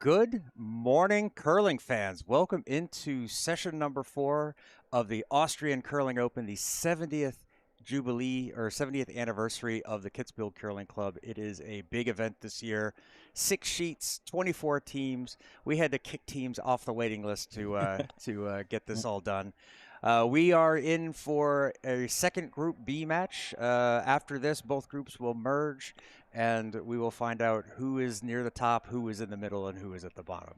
Good morning, curling fans. Welcome into session number 4 of the Austrian Curling Open, the 70th Jubilee or 70th anniversary of the Kitzbühel Curling Club. It is a big event this year. 6 sheets, 24 teams. We had to kick teams off the waiting list to get this all done. We are in for a second Group B match. After this, both groups will merge, and we will find out who is near the top, who is in the middle, and who is at the bottom.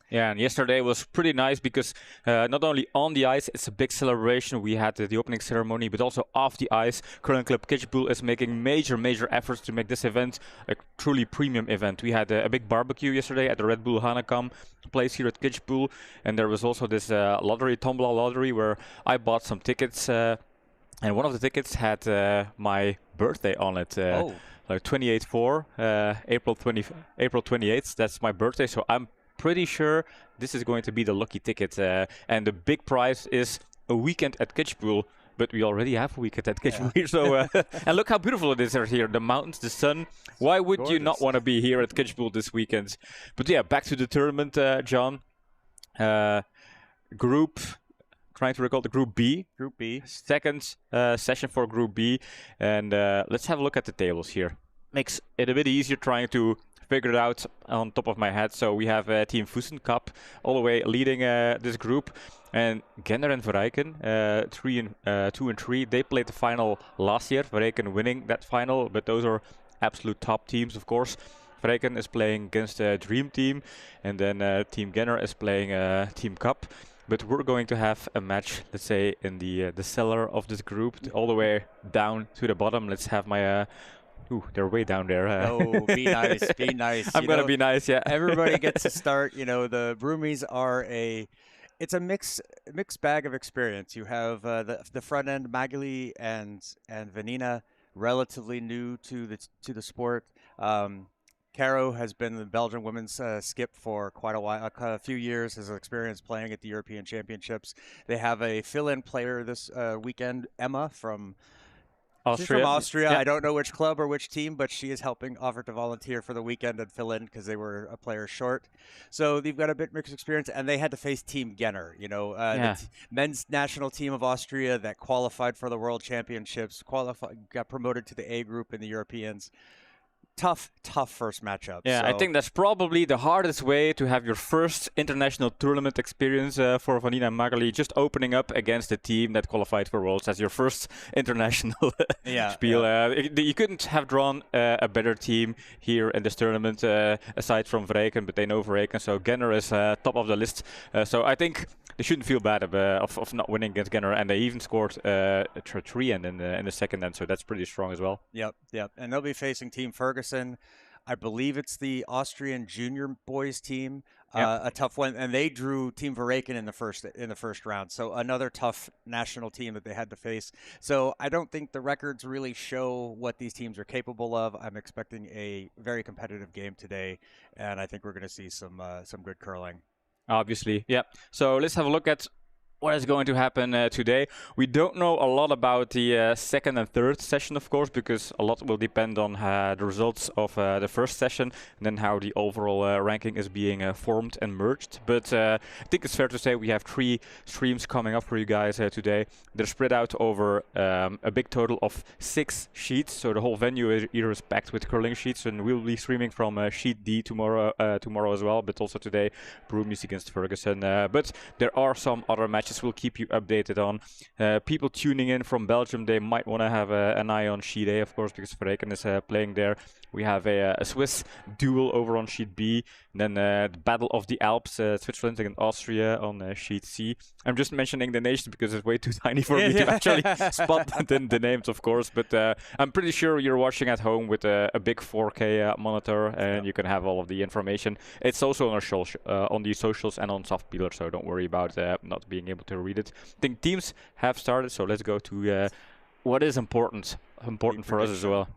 Yeah, and yesterday was pretty nice because not only on the ice, it's a big celebration. We had the opening ceremony, but also off the ice. Curling Club Kitzbühel is making major efforts to make this event a truly premium event. We had a big barbecue yesterday at the Red Bull Hanekam place here at Kitzbühel, and there was also this tombola lottery where I bought some tickets, and one of the tickets had my birthday on it. Like 28/4, April 28th. That's my birthday, so I'm pretty sure this is going to be the lucky ticket. And the big prize is a weekend at Kitzbühel, but we already have a weekend at Kitzbühel here. So, and look how beautiful it is here. The mountains, the sun. Why would you not want to be here at Kitzbühel this weekend? But yeah, back to the tournament, John. Trying to recall the Group B. Group B. Second session for Group B. And let's have a look at the tables here. Makes it a bit easier trying to figure it out on top of my head. So we have Team Fusen Cup all the way leading this group. And Genner and Verrijken, 2 and 3, they played the final last year. Verrijken winning that final, but those are absolute top teams, of course. Verrijken is playing against a Dream Team, and then Team Genner is playing Team Cup. But we're going to have a match, let's say, in the cellar of this group, all the way down to the bottom. Let's have my... they're way down there. Oh, be nice, be nice. I'm going to be nice, yeah. Everybody gets to start. The Broomies are it's a mixed bag of experience. You have the front end, Magali and Vanina, relatively new to the sport. Caro has been the Belgian women's skip for quite a while, a few years, has experience playing at the European Championships. They have a fill-in player this weekend, Emma from Austria. She's from Austria. Yeah. I don't know which club or which team, but she is offered to volunteer for the weekend and fill in because they were a player short. So they've got a bit mixed experience, and they had to face Team Genner, the men's national team of Austria that qualified for the World Championships, got promoted to the A group in the Europeans. Tough first matchup. Yeah, so. I think that's probably the hardest way to have your first international tournament experience for Vanina and Magali, just opening up against a team that qualified for Worlds as your first international spiel. Yeah. You couldn't have drawn a better team here in this tournament aside from Verrijken, but they know Verrijken, so Genner is top of the list. So I think they shouldn't feel bad of not winning against Genner, and they even scored a 3-end in the second end, so that's pretty strong as well. Yep. And they'll be facing Team Ferguson. I believe it's the Austrian junior boys team, a tough one, and they drew Team Verrijken in the first round. So another tough national team that they had to face. So I don't think the records really show what these teams are capable of. I'm expecting a very competitive game today, and I think we're going to see some good curling. Obviously, yeah. So let's have a look at what is going to happen today. We don't know a lot about the second and third session, of course, because a lot will depend on the results of the first session and then how the overall ranking is being formed and merged. But I think it's fair to say we have 3 streams coming up for you guys today. They're spread out over a big total of 6 sheets, so the whole venue is packed with curling sheets, and we'll be streaming from sheet D tomorrow as well, but also today Broomies against Ferguson. But there are some other matches we'll keep you updated on. People tuning in from Belgium, they might want to have an eye on sheet A, of course, because Verrijken is playing there. We have a Swiss duel over on sheet B, and then the Battle of the Alps, Switzerland against Austria on sheet C. I'm just mentioning the nations because it's way too tiny for me to actually spot the names, of course, but I'm pretty sure you're watching at home with a big 4K monitor, and you can have all of the information. It's also on the socials and on Softpeeler, so don't worry about not being able to read it. I think teams have started, so let's go to what is important for us as well.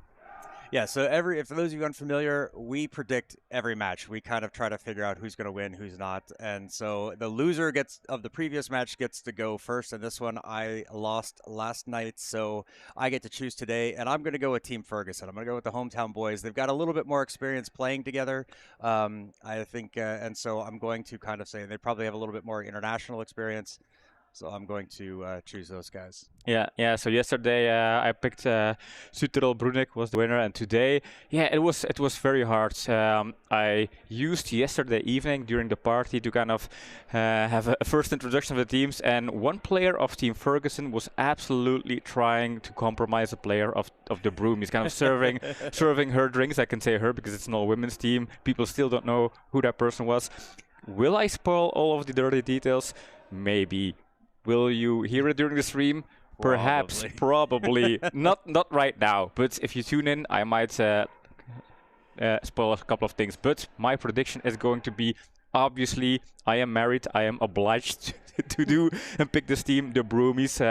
Yeah, so for those of you unfamiliar, we predict every match. We kind of try to figure out who's going to win, who's not. And so the loser of the previous match gets to go first. And this one I lost last night, so I get to choose today. And I'm going to go with Team Ferguson. I'm going to go with the hometown boys. They've got a little bit more experience playing together, I think. And so I'm going to kind of say they probably have a little bit more international experience. So I'm going to choose those guys. Yeah. So yesterday I picked Suterel Brunek was the winner, and today, yeah, it was very hard. I used yesterday evening during the party to kind of have a first introduction of the teams, and one player of Team Ferguson was absolutely trying to compromise a player of the Broomies, kind of serving her drinks. I can say her because it's an all-women's team. People still don't know who that person was. Will I spoil all of the dirty details? Maybe. Will you hear it during the stream? Perhaps, probably, not right now. But if you tune in, I might spoil a couple of things. But my prediction is going to be, obviously, I am married. I am obliged to do and pick this team, the Broomies.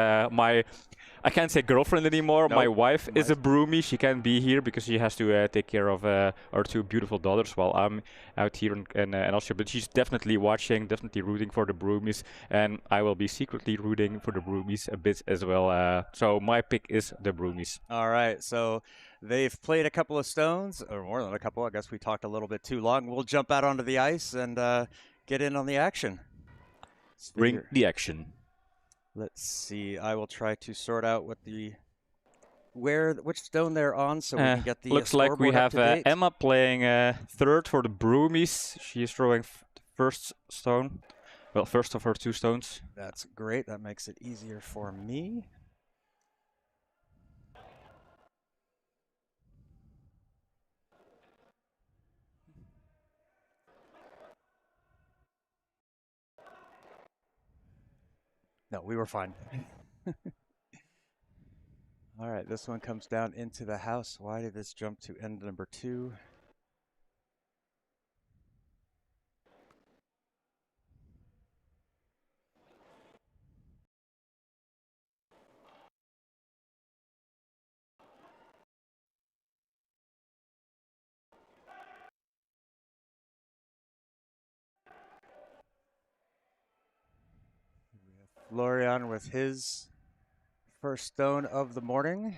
I can't say girlfriend anymore. Nope. My wife is a Broomie. She can't be here because she has to take care of our two beautiful daughters while I'm out here in Austria. But she's definitely watching, definitely rooting for the Broomies. And I will be secretly rooting for the Broomies a bit as well. So my pick is the Broomies. All right. So they've played a couple of stones, or more than a couple. I guess we talked a little bit too long. We'll jump out onto the ice and get in on the action. Bring the action. Let's see. I will try to sort out which stone they're on, so we can get the looks like we have Emma playing third for the Broomies. She is throwing the first stone. Well, first of her two stones. That's great. That makes it easier for me. No, we were fine. All right, this one comes down into the house. Why did this jump to end number 2? Florian with his first stone of the morning.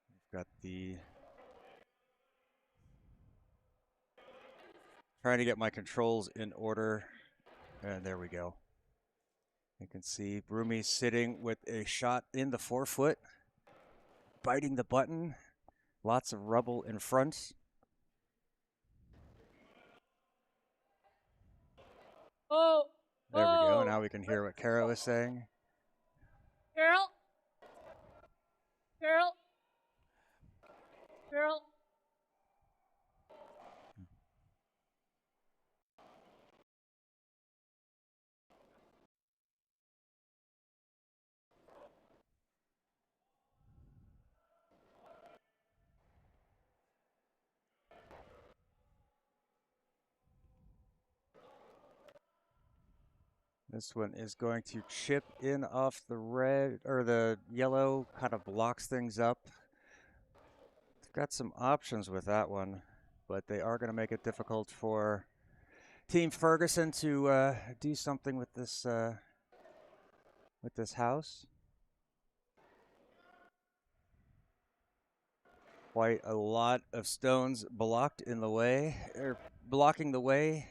We've got trying to get my controls in order, and there we go. You can see Broomies sitting with a shot in the forefoot, biting the button. Lots of rubble in front. Oh. There we go. Now we can hear what Kara was saying. Girl. This one is going to chip in off the red, or the yellow, kind of blocks things up. Got some options with that one, but they are going to make it difficult for Team Ferguson to do something with this house. Quite a lot of stones blocked in the way, or blocking the way.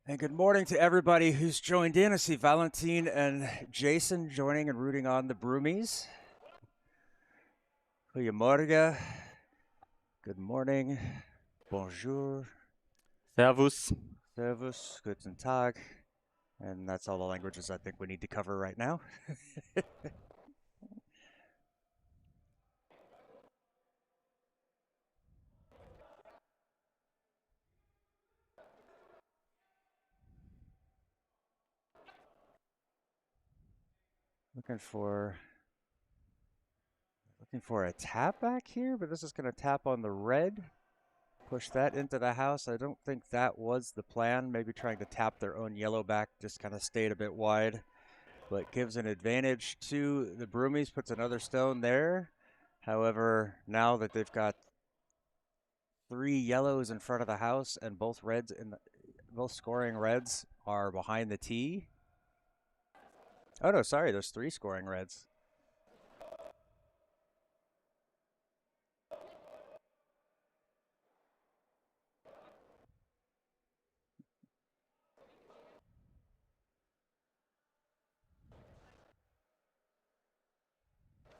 And good morning to everybody who's joined in. I see Valentine and Jason joining and rooting on the Broomies. Goedemorgen. Good morning. Bonjour. Servus. Servus. Guten Tag. And that's all the languages I think we need to cover right now. Looking Looking for a tap back here, but this is going to tap on the red. Push that into the house. I don't think that was the plan. Maybe trying to tap their own yellow back, just kind of stayed a bit wide. But gives an advantage to the Broomies, puts another stone there. However, now that they've got 3 yellows in front of the house and both reds both scoring reds are behind the tee. Oh no, sorry, there's 3 scoring reds.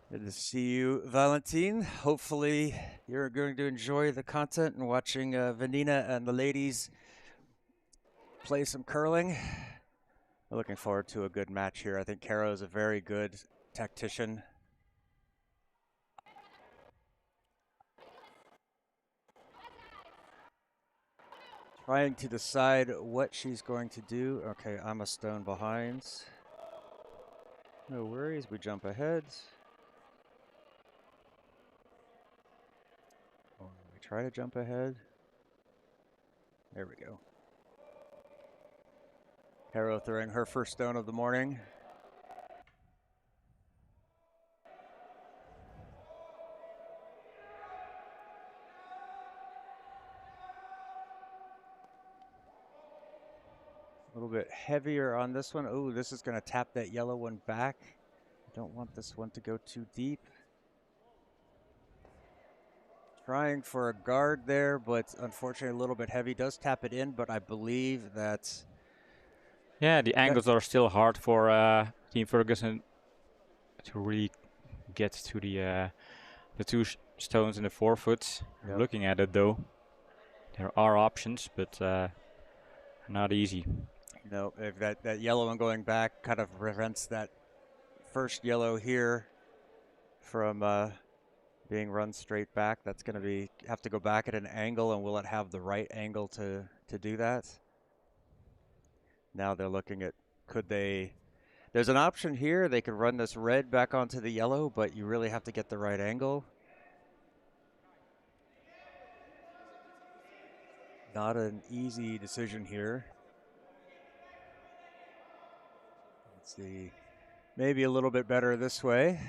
Good to see you, Valentine. Hopefully you're going to enjoy the content and watching Vanina and the ladies play some curling. We're looking forward to a good match here. I think Caro is a very good tactician. Trying to decide what she's going to do. Okay, I'm a stone behind. No worries, we jump ahead. Or we try to jump ahead. There we go. Caro throwing her first stone of the morning. A little bit heavier on this one. Oh, this is going to tap that yellow one back. I don't want this one to go too deep. Trying for a guard there, but unfortunately a little bit heavy. Does tap it in, but I believe that... Yeah, the angles are still hard for Team Ferguson to really get to the 2 stones in the 4-foot. Yep. Looking at it though, there are options, but not easy. No, if that yellow one going back kind of prevents that first yellow here from being run straight back. That's going to have to go back at an angle, and will it have the right angle to do that? Now they're looking at, could they... There's an option here. They could run this red back onto the yellow, but you really have to get the right angle. Not an easy decision here. Let's see. Maybe a little bit better this way.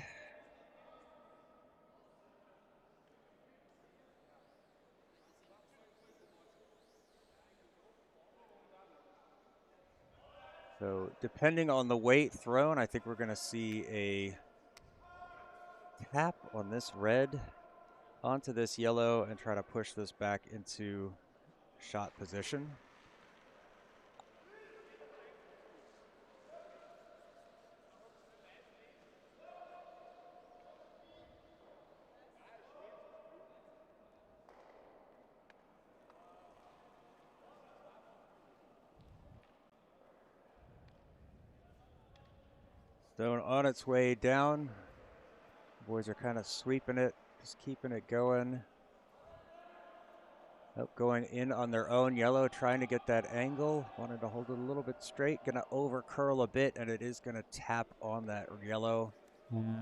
So depending on the weight thrown, I think we're going to see a tap on this red onto this yellow and try to push this back into shot position. Stone on its way down. Boys are kind of sweeping it, just keeping it going. Oh, going in on their own yellow, trying to get that angle. Wanted to hold it a little bit straight. Gonna over curl a bit, and it is gonna tap on that yellow.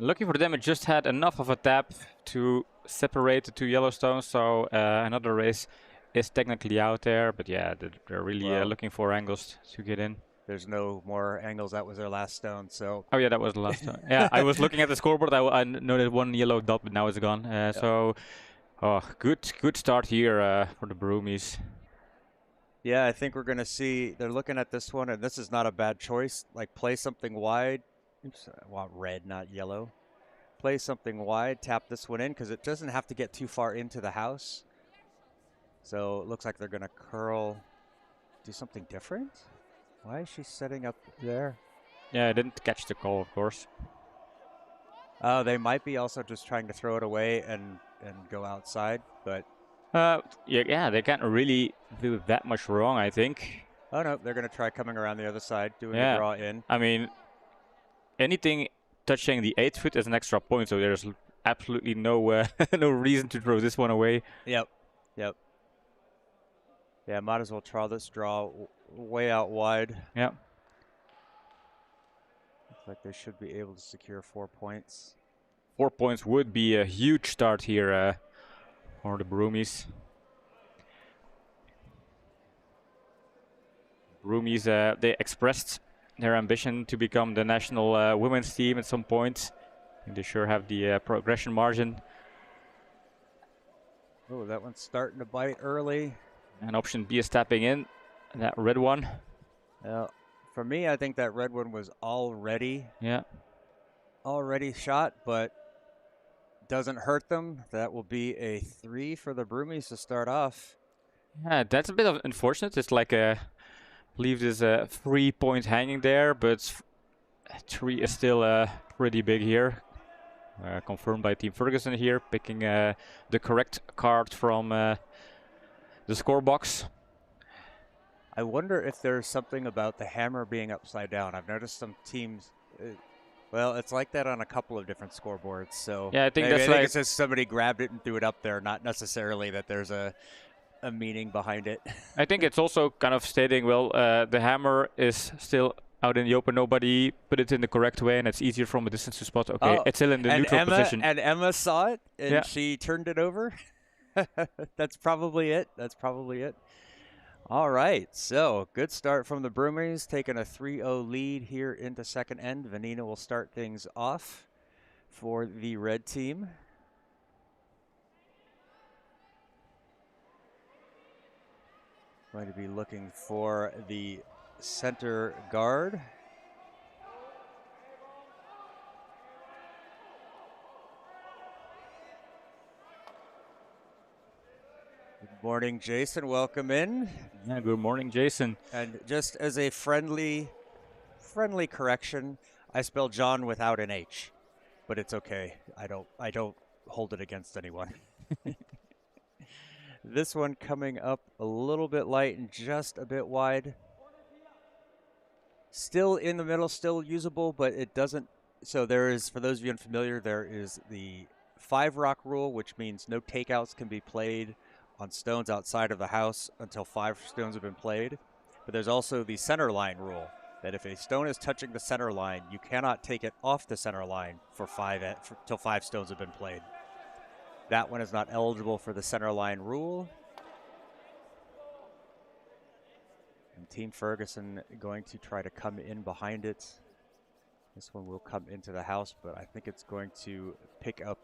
Lucky for them, it just had enough of a tap to separate the 2 yellow stones, so another race is technically out there. But yeah, they're really looking for angles to get in. There's no more angles. That was their last stone. So. Oh yeah, that was the last stone. Yeah, I was looking at the scoreboard. I noted 1 yellow dot, but now it's gone. Yep. So, good start here for the Broomies. Yeah, I think we're going to see, they're looking at this one, and this is not a bad choice. Like, play something wide. Oops, I want red, not yellow. Play something wide, tap this one in, because it doesn't have to get too far into the house. So it looks like they're going to curl, do something different. Why is she setting up there? Yeah, I didn't catch the call, of course. Oh, they might be also just trying to throw it away and go outside, but... yeah, they can't really do that much wrong, I think. Oh, no, they're going to try coming around the other side, doing the draw in. I mean, anything touching the 8-foot is an extra point, so there's absolutely no no reason to throw this one away. Yep. Yeah, might as well try this draw way out wide. Yep. Looks like they should be able to secure 4 points. 4 points would be a huge start here for the Broomies. Broomies, they expressed their ambition to become the national women's team at some point. And they sure have the progression margin. Oh, that one's starting to bite early. And option B is tapping in. That red one. For me, I think that red one was already shot, but doesn't hurt them. That will be a 3 for the Broomies to start off. Yeah, that's a bit of unfortunate. It's like I believe there's a 3 point hanging there, but 3 is still pretty big here. Confirmed by Team Ferguson here, picking the correct card from the score box. I wonder if there's something about the hammer being upside down. I've noticed some teams, well, it's like that on a couple of different scoreboards. So yeah, I think it's just somebody grabbed it and threw it up there, not necessarily that there's a meaning behind it. I think it's also kind of stating, well, the hammer is still out in the open. Nobody put it in the correct way, and it's easier from a distance to spot. Okay, it's still in the neutral position. And Emma saw it, and she turned it over. That's probably it. All right, so good start from the Broomies, taking a 3-0 lead here into second end. Vanina will start things off for the red team. Going to be looking for the center guard. Good morning, Jason. Welcome in. Yeah, good morning, Jason. And just as a friendly correction, I spelled John without an H, but it's okay. I don't hold it against anyone. This one coming up a little bit light and just a bit wide. Still in the middle, still usable, but it doesn't. So there is, for those of you unfamiliar, there is the 5 rock rule, which means no takeouts can be played on stones outside of the house until 5 stones have been played. But there's also the center line rule, that if a stone is touching the center line, you cannot take it off the center line till 5 stones have been played. That one is not eligible for the center line rule. And Team Ferguson going to try to come in behind it. This one will come into the house, but I think it's going to pick up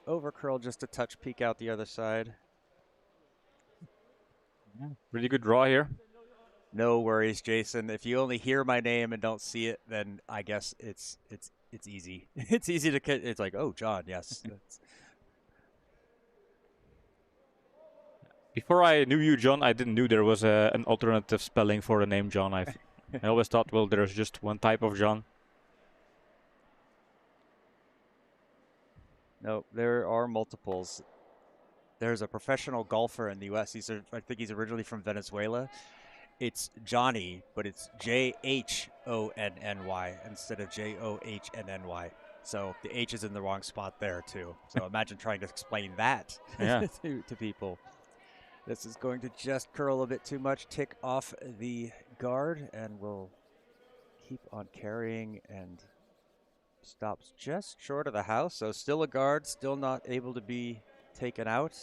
over curl just a touch, peek out the other side. Yeah, really good draw here. No worries, Jason. If you only hear my name and don't see it, then I guess it's easy. It's easy to get. It's like, oh, John, yes. Before I knew you, John, I didn't know there was an alternative spelling for the name John. I always thought, well, there's just one type of John. No, there are multiples. There's a professional golfer in the U.S. I think he's originally from Venezuela. It's Johnny, but it's J-H-O-N-N-Y instead of J-O-H-N-N-Y. So the H is in the wrong spot there, too. So imagine trying to explain that to people. This is going to just curl a bit too much, tick off the guard, and will keep on carrying and stops just short of the house. So still a guard, still not able to be taken out.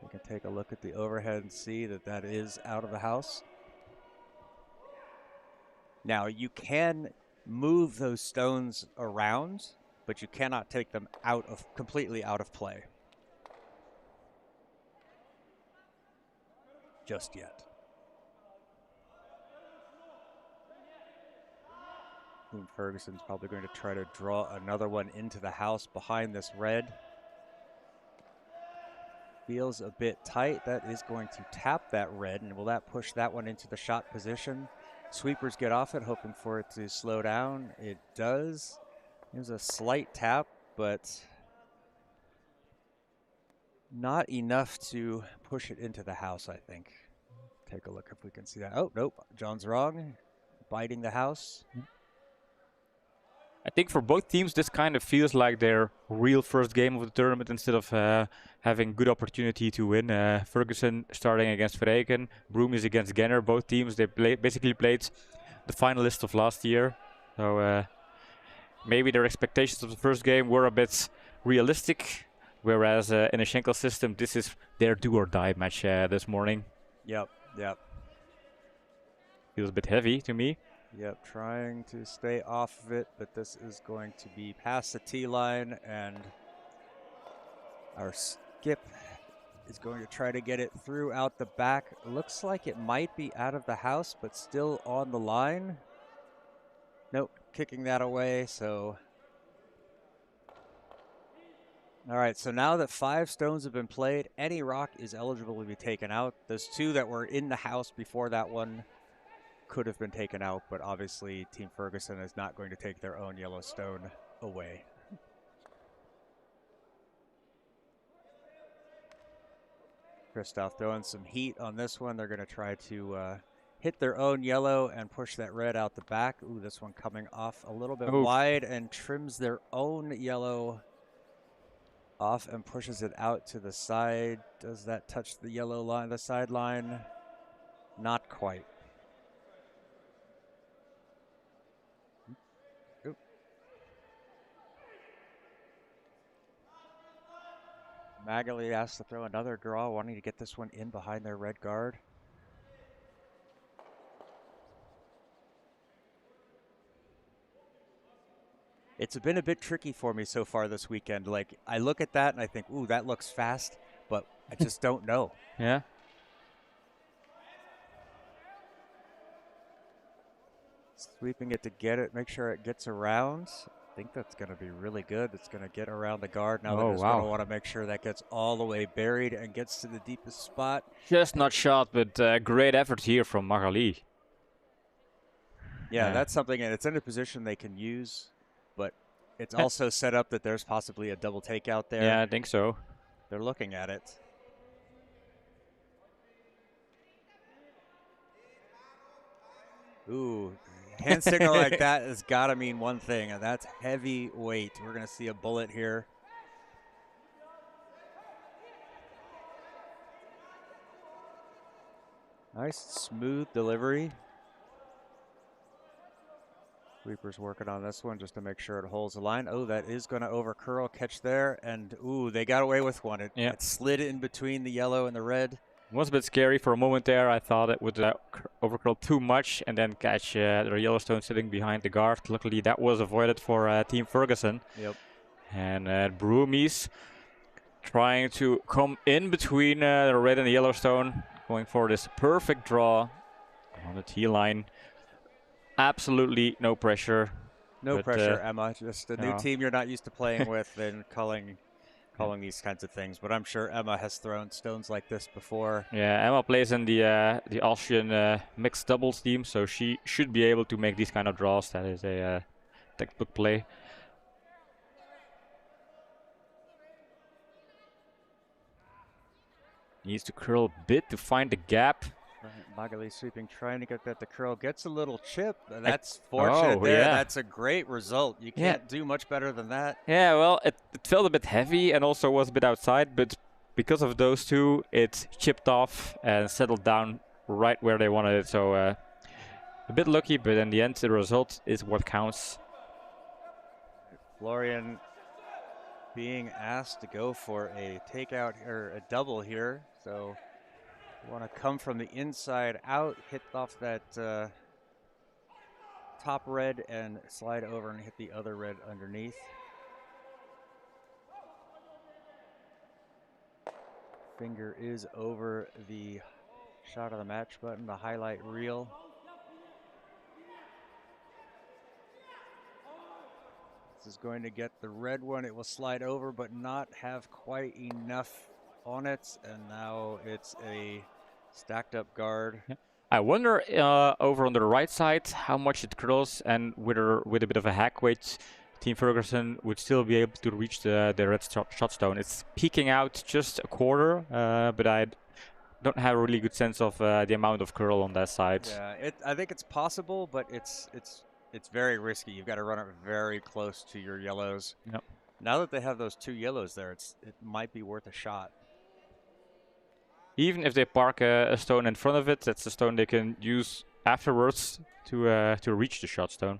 We can take a look at the overhead and see that that is out of the house. Now, you can move those stones around, but you cannot take them completely out of play. Just yet. Team Ferguson's probably going to try to draw another one into the house behind this red. Feels a bit tight. That is going to tap that red, and will that push that one into the shot position? Sweepers get off it, hoping for it to slow down. It does. There's a slight tap, but not enough to push it into the house, I think. Take a look if we can see that. Oh, nope. John's wrong. Biting the house. I think for both teams, this kind of feels like their real first game of the tournament instead of having good opportunity to win. Ferguson starting against Verreken, Broomies against Genner. Both teams, they basically played the finalists of last year. So maybe their expectations of the first game were a bit realistic, whereas in a Schenkel system, this is their do-or-die match this morning. Yep, yep. Feels a bit heavy to me. Yep, trying to stay off of it, but this is going to be past the tee line, and our skip is going to try to get it through out the back. Looks like it might be out of the house, but still on the line. Nope, kicking that away, so. All right, so now that 5 stones have been played, any rock is eligible to be taken out. Those 2 that were in the house before that one could have been taken out, but obviously Team Ferguson is not going to take their own yellow stone away. Christoph throwing some heat on this one. They're going to try to hit their own yellow and push that red out the back. Ooh, this one coming off a little bit wide and trims their own yellow off and pushes it out to the side. Does that touch the yellow line, the sideline? Not quite. Oop. Magali asked to throw another draw, wanting to get this one in behind their red guard. It's been a bit tricky for me so far this weekend. Like, I look at that and I think, ooh, that looks fast, but I just don't know. Yeah. Sweeping it to get it, make sure it gets around. I think that's going to be really good. It's going to get around the guard. Now they're just going to want to make sure that gets all the way buried and gets to the deepest spot. Just not shot, but great effort here from Magali. Yeah, that's something, and it's in a position they can use, but it's also set up that there's possibly a double takeout there. Yeah, I think so. They're looking at it. Ooh, hand signal like that has got to mean one thing, and that's heavy weight. We're going to see a bullet here. Nice, smooth delivery. Sweeper's working on this one just to make sure it holds the line. Oh, that is going to over-curl, catch there, and ooh, they got away with one. It slid in between the yellow and the red. It was a bit scary for a moment there. I thought it would overcurl too much and then catch the Yellowstone sitting behind the guard. Luckily, that was avoided for Team Ferguson. Yep. And Broomies trying to come in between the red and the Yellowstone, going for this perfect draw on the tee line. Absolutely no pressure. No pressure, Emma. Just a new team you're not used to playing with and calling these kinds of things. But I'm sure Emma has thrown stones like this before. Yeah, Emma plays in the Austrian mixed doubles team, so she should be able to make these kind of draws. That is a textbook play. Needs to curl a bit to find the gap. Magali sweeping, trying to get that to curl. Gets a little chip. That's fortunate there. Yeah. That's a great result. You can't do much better than that. Yeah, well, it felt a bit heavy and also was a bit outside, but because of those two, it chipped off and settled down right where they wanted it. So a bit lucky, but in the end, the result is what counts. Florian being asked to go for a takeout or a double here. So want to come from the inside out, hit off that top red and slide over and hit the other red underneath. Finger is over the shot of the match button, the highlight reel. This is going to get the red one. It will slide over but not have quite enough on it, and now it's a stacked up guard. I wonder over on the right side how much it curls, and whether with a bit of a hack weight Team Ferguson would still be able to reach the red shot stone. It's peeking out just a quarter, but I don't have a really good sense of the amount of curl on that side. Yeah, I think it's possible, but it's very risky. You've got to run it very close to your yellows. Yep. Now that they have those two yellows there, it might be worth a shot. Even if they park a stone in front of it, that's a stone they can use afterwards to reach the shot stone.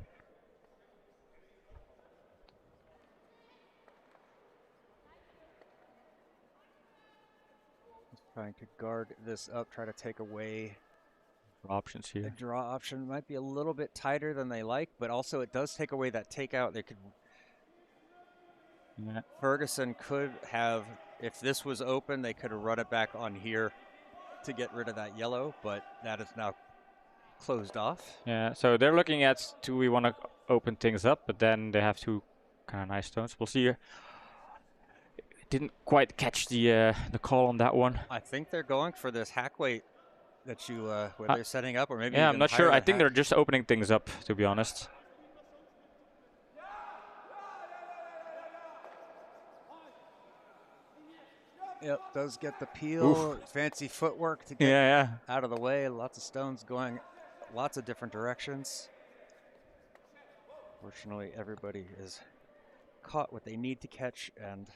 trying to guard this up, try to take away Options the here. draw option. Might be a little bit tighter than they like, but also it does take away that takeout. They could. Yeah. Ferguson could have, if this was open, they could have run it back on here to get rid of that yellow, but that is now closed off. Yeah, so they're looking at, do we want to open things up, but then they have two kind of nice stones. We'll see here. Didn't quite catch the call on that one. I think they're going for this hack weight that you where they're setting up, or maybe Yeah, even I'm not higher sure. I than think hack. they're just opening things up, to be honest. Yep, does get the peel. Oof. Fancy footwork to get Yeah. out of the way. Lots of stones going lots of different directions. Fortunately, everybody is caught what they need to catch, and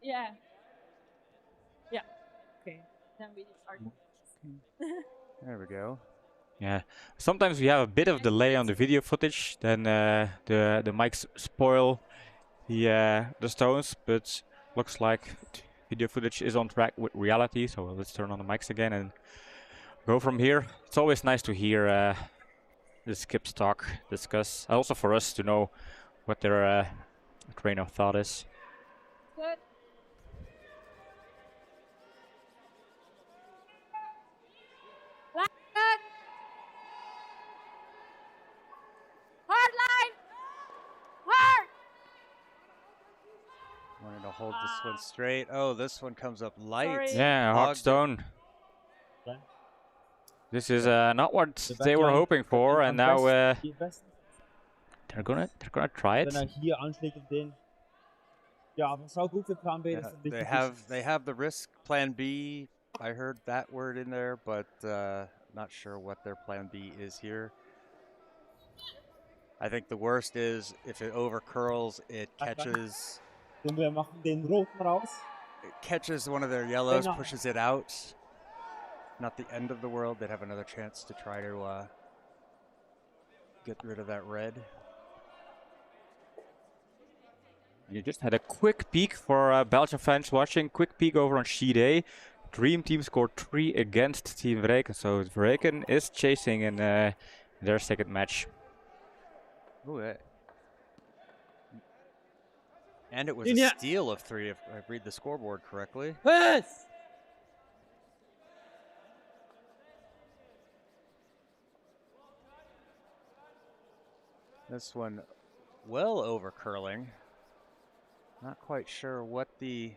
Yeah. Yeah. Okay. Then we start. there we go. Yeah. Sometimes we have a bit of delay on the video footage, then the mics spoil the stones, but looks like video footage is on track with reality. So let's turn on the mics again and go from here. It's always nice to hear the skips talk, discuss, also for us to know what their train of thought is. Good. Good. Hard line. Hard. Wanted to hold this one straight. Oh, this one comes up light. Sorry. Yeah, hard Hogged it. stone. Okay. This is not what The they were backline hoping for, and now Hier best. they're gonna try it. Wenn hier anschlägt auf den. Ja, aber schau gut für Plan B. Yeah, Das ist they have the risk plan B. I heard that word in there, but not sure what their plan B is here. I think the worst is if it over curls, it catches Wir machen den roten raus. one of their yellows, Genau. pushes it out. Not the end of the world. They'd have another chance to try to get rid of that red. You just had a quick peek for Belgian fans watching. Quick peek over on sheet A. Dream Team scored 3 against Team Vreken, so Vreken is chasing in their second match. Ooh, and it was Yeah. a steal of 3, if I read the scoreboard correctly. Yes! This one well over curling. Not quite sure what the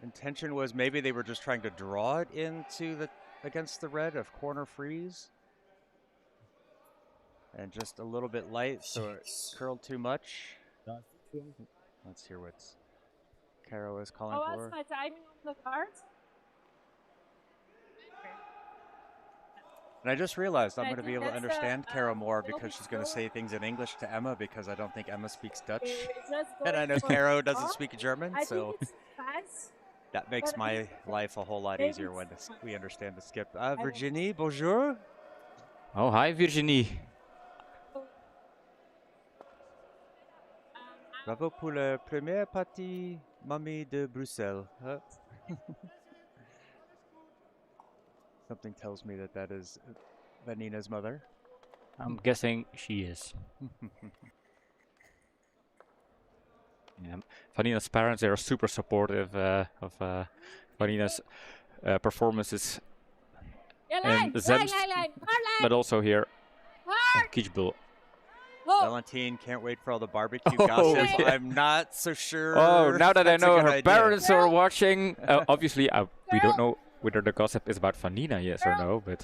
intention was. Maybe they were just trying to draw it into the against the red of corner freeze. And just a little bit light, so it curled too much. Let's hear what Caro is calling Oh, for. what's my timing on the card? And I just realized I'm I going to be think able to that's, understand Caro more it'll because be she's going to slow. say things in English to Emma because I don't think Emma speaks Dutch. Okay, just And I going know for Caro doesn't off. speak German, I so think it's fast. that makes but my it's- life a whole lot maybe easier when it's fine. we understand the skip. don't- Virginie, bonjour. Oh, hi Virginie. Bravo pour la première partie, Mamie de Bruxelles. Huh? Something tells me that that is Vanina's mother. I'm guessing she is. Yeah, Vanina's parents, they are super supportive of Vanina's performances, Yeah, And line, Zemst- line. Hard line. but also here Hard. at Kitzbühel. Oh, Valentine can't wait for all the barbecue Oh, gossip. yeah. I'm not so sure. Oh, now that I that's a know good her idea. parents are watching, obviously we don't Girl. know whether the gossip is about Vanina, yes or no, but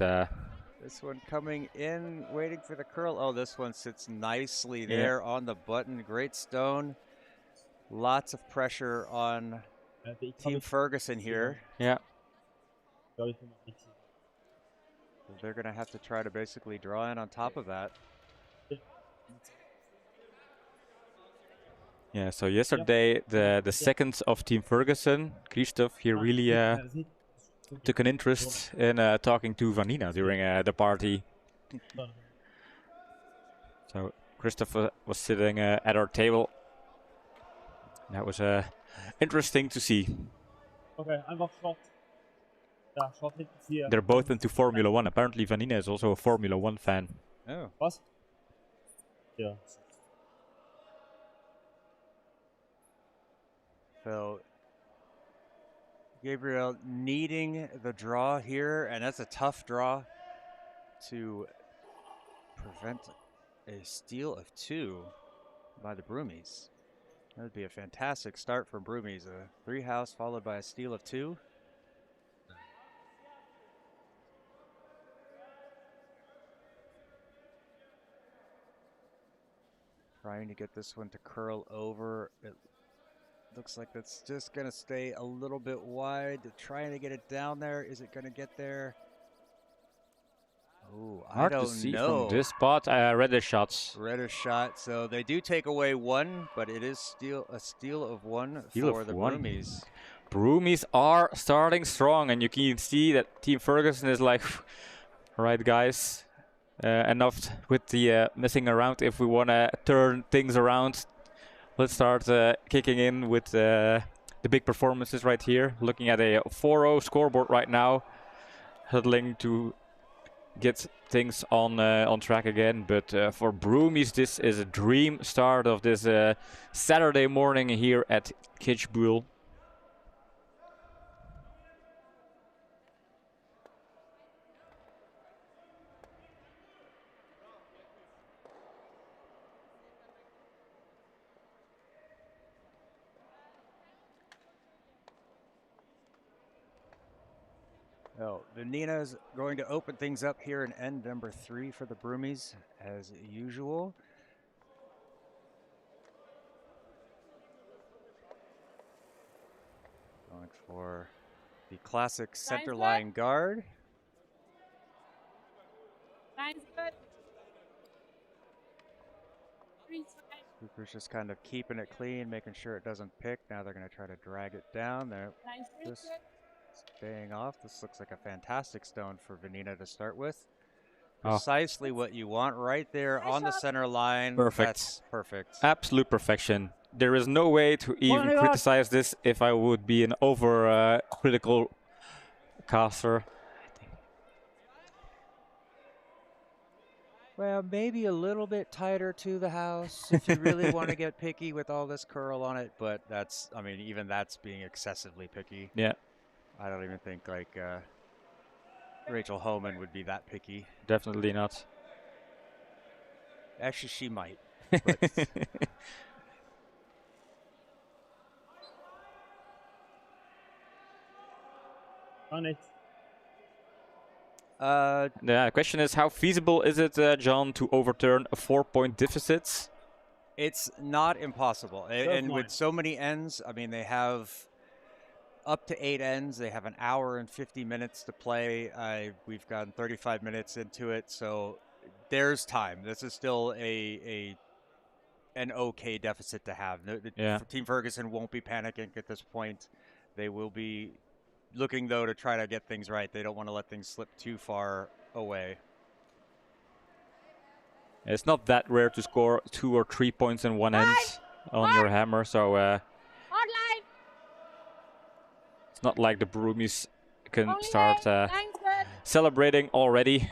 This one coming in, waiting for the curl. Oh, this one sits nicely Yeah. there on the button. Great stone. Lots of pressure on Team Ferguson here. Yeah. Sorry for my mixing. They're going to have to try to basically draw in on top of that. Yeah, so yesterday the second of Team Ferguson, Christoph, he really took an interest in talking to Vanina during the party. So Christoph was sitting at our table. That was interesting to see. Okay, einfach Shot. Ja, Shot hinten 4. They're both into Formula 1. Apparently Vanina is also a Formula 1 fan. Oh. Was? Ja. So Gabriel needing the draw here, and that's a tough draw to prevent a steal of 2 by the Broomies. That would be a fantastic start for Broomies. A 3 house followed by a steal of 2. Trying to get this one to curl over. It looks like that's just going to stay a little bit wide. Trying to get it down there. Is it going to get there? Oh, I Hard don't to see know. from this spot. Reddish shots. Reddish shot. So they do take away 1, but it is a steal of 1 for the Broomies. Broomies are starting strong, and you can see that Team Ferguson is like, all right, guys, enough with the messing around. If we want to turn things around, let's start kicking in with the big performances right here. Looking at a 4-0 scoreboard right now, huddling to get things on track again. But for Broomies, this is a dream start of this Saturday morning here at Kitzbühel. Oh, Vanina's going to open things up here in end number 3 for the Broomies, as usual. Going for the classic center line guard. Line's good. 3 side. Cooper's just kind of keeping it clean, making sure it doesn't pick. Now they're going to try to drag it down. They're Line's just good. staying off. This looks like a fantastic stone for Vanina to start with. Oh. Precisely what you want right there on the center line. Perfect. That's perfect. Absolute perfection. There is no way to even criticize this if I would be an over critical caster. Well, maybe a little bit tighter to the house if you really want to get picky with all this curl on it. But that's, I mean, even that's being excessively picky. Yeah. I don't even think like Rachel Homan would be that picky. Definitely not. Actually, she might. On it. The question is, how feasible is it, John, to overturn a 4-point deficit? It's not impossible. And with so many ends, I mean, they have up to 8 ends. They have an hour and 50 minutes to play. We've gotten 35 minutes into it, so there's time. This is still an okay deficit to have. Team Ferguson won't be panicking at this point. They will be looking, though, to try to get things right. They don't want to let things slip too far away. It's not that rare to score 2 or 3 points in one end on your hammer, so it's not like the Broomies can start celebrating already.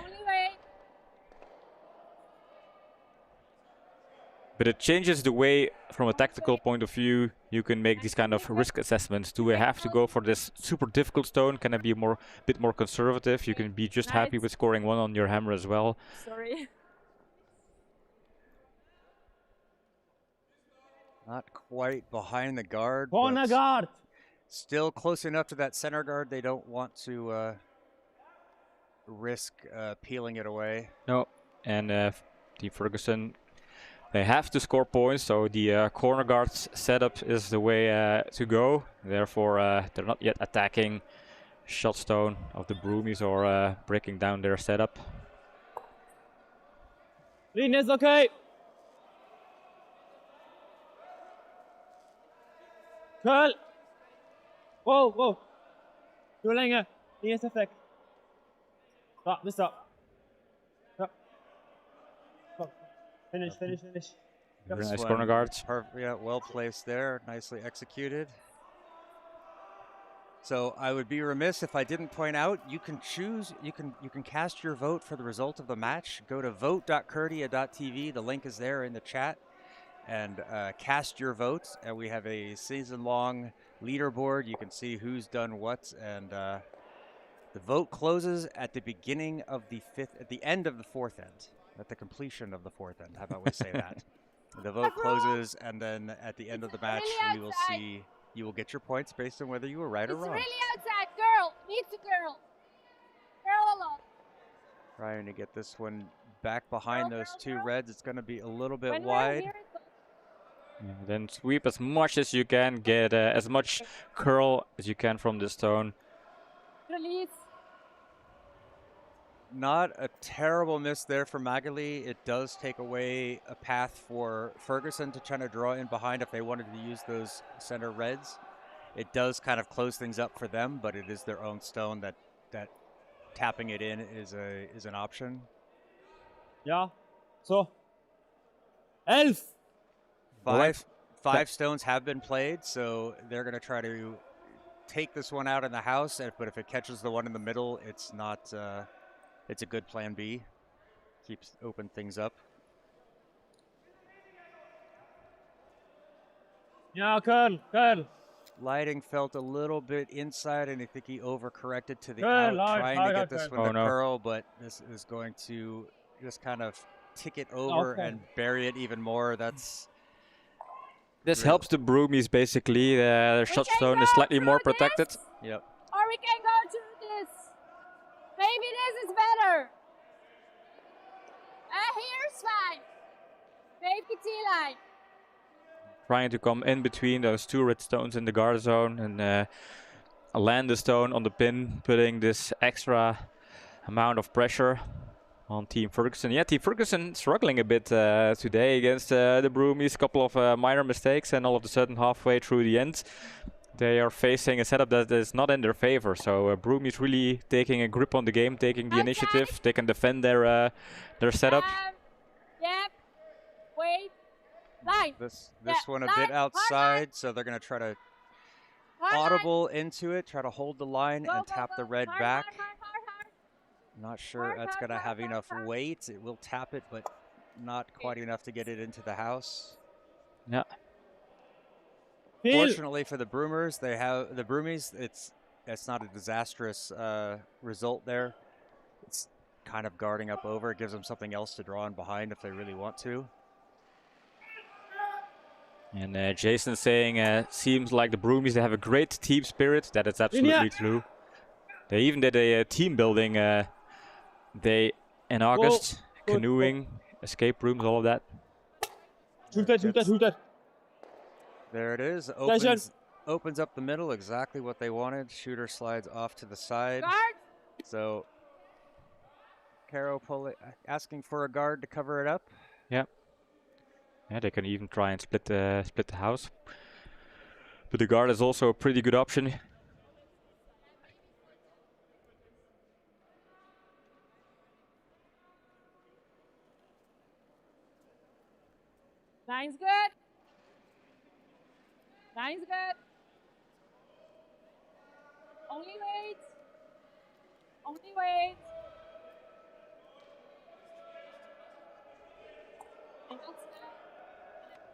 But it changes the way, from a tactical point of view, you can make these kind of risk assessments. Do I have to go for this super difficult stone? Can I be a bit more conservative? You can be just happy with scoring 1 on your hammer as well. Sorry. Not quite behind the guard. Corner guard! Still close enough to that center guard. They don't want to risk peeling it away. No, and Team Ferguson They have to score points, so the corner guards setup is the way to go. Therefore, they're not yet attacking shot stone of the Broomies or breaking down their setup. Lean is okay. Curl. Wow, wow. Du längre. Ingen effekt. Bra, vi stopp. Ja. Stop. Finish. Very This nice one, corner guards. Yeah, well placed there, nicely executed. So I would be remiss if I didn't point out you can choose, you can cast your vote for the result of the match. Go to vote.curdia.tv. The link is there in the chat, and cast your votes. And we have a season-long leaderboard. You can see who's done what, and the vote closes at the beginning of the at the end of the fourth end, at the completion of the fourth end. How about we say that? The vote closes, and then at the end of the match, we will see. You will get your points based on whether you were right or wrong. It's really outside. Girl. Needs a girl. Girl alone. Trying to get this one back behind those two reds. It's going to be a little bit When we're wide. here, it's Yeah, then sweep as much as you can, get as much curl as you can from the stone. release. Not a terrible miss there for Magali. It does take away a path for Ferguson to try to draw in behind if they wanted to use those center reds. It does kind of close things up for them, but it is their own stone that tapping it in is an option. Ja. So. 11. Five stones have been played, so they're going to try to take this one out in the house. But if it catches the one in the middle, it's not. It's a good plan B. Keeps open things up. Ja, Curl. Lighting felt a little bit inside, and I think he overcorrected to the Curl, out, trying to get curl. this one Oh, to no. curl, but this is going to just kind of tick it over Okay. and bury it even more. That's This Really? helps the Broomies basically. Their shot can stone go is slightly more through this. protected. yep. Or we can go to this. Maybe this is better. Here's fine. Maybe T-line. Trying to come in between those two red stones in the guard zone and land the stone on the pin, putting this extra amount of pressure on Team Ferguson. Yeah, Team Ferguson struggling a bit today against the Broomies. A couple of minor mistakes, and all of a sudden, halfway through the end, they are facing a setup that is not in their favor. So Broomies really taking a grip on the game, taking the Okay. initiative. They can defend their setup. Yep. Wait. Line. This Yeah, one a line, bit hard outside, so they're going to try to Hard line. audible into it, try to hold the line Go, and go, tap go. the red Hard, back. hard. Not sure Hard, that's hard, going to have hard, enough hard. weight. It will tap it, but not quite enough to get it into the house. Yeah. Feel. Fortunately for the Broomies, it's not a disastrous result there. It's kind of guarding up over. It gives them something else to draw in behind if they really want to. And Jason saying, seems like the Broomies, they have a great team spirit. That is absolutely true. They even did a team building day in August. Whoa. Canoeing, escape rooms, all of that. Shoot that. There it is. Pleasure. Opens up the middle, exactly what they wanted. Shooter slides off to the side. Guard. So Caro asking for a guard to cover it up. Yeah, they can even try and split the house. But the guard is also a pretty good option. Line's good. Line's good. Only wait. Only wait. And that's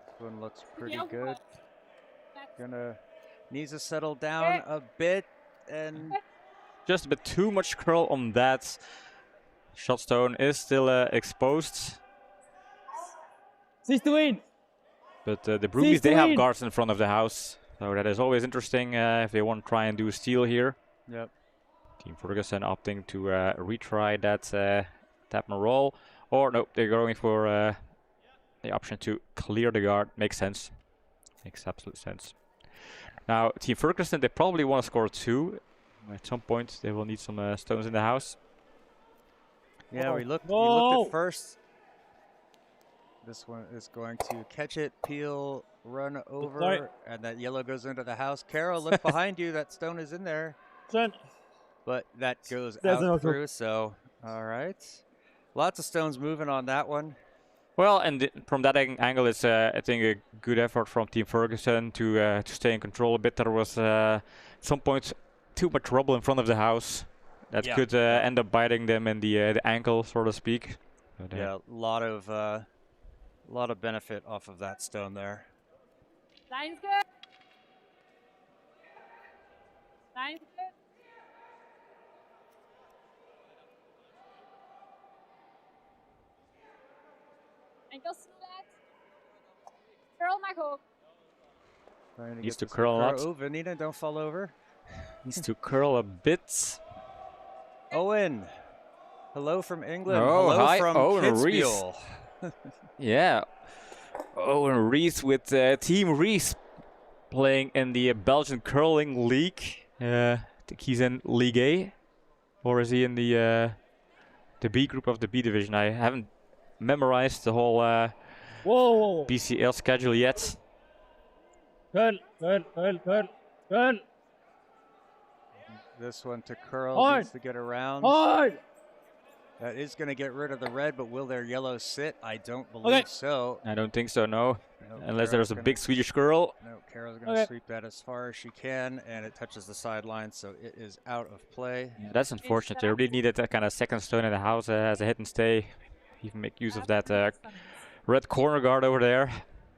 This one looks pretty Yeah, good. That's Needs to settle down a bit, and Just a bit too much curl on that. Shot stone is still exposed. 6 to win. But the Broomies, they to have win. guards in front of the house. So that is always interesting if they want to try and do a steal here. yep. Team Ferguson opting to retry that tap and roll. Or no, they're going for the option to clear the guard. Makes sense. Makes absolute sense. Now, Team Ferguson, they probably want to score 2. At some point, they will need some stones in the house. Yeah, we looked at first. This one is going to catch it, peel, run over, and that yellow goes into the house. Carol, look behind you. That stone is in there. But that goes out through, so all right. Lots of stones moving on that one. Well, and from that angle, it's I think a good effort from Team Ferguson to stay in control a bit. There was at some point too much rubble in front of the house that could end up biting them in the ankle, so to speak. But, yeah, a lot of benefit off of that stone there. Line's good. Line's good. Enkel snelheid. Curl mag ook. Needs to curl a lot. Oh, Vanina, don't fall over. Needs to curl a bit. Owen, hello from England. Oh, hello hi, from Owen Rees. Kitzbühel. Yeah, Owen Rees with Team Rees playing in the Belgian Curling League. I think he's in League A, or is he in the B group of the B division? I haven't memorized the whole BCL schedule yet. Curl. This one to curl, needs to get around. That is going to get rid of the red, but will their yellow sit? I don't believe so. I don't think so, no. Nope, Unless there's a big Swedish girl. No, Carol's going to sweep that as far as she can, and it touches the sideline, so it is out of play. Yeah, that's unfortunate. They really needed that kind of second stone in the house as a hit and stay. Even make use of that red corner guard over there.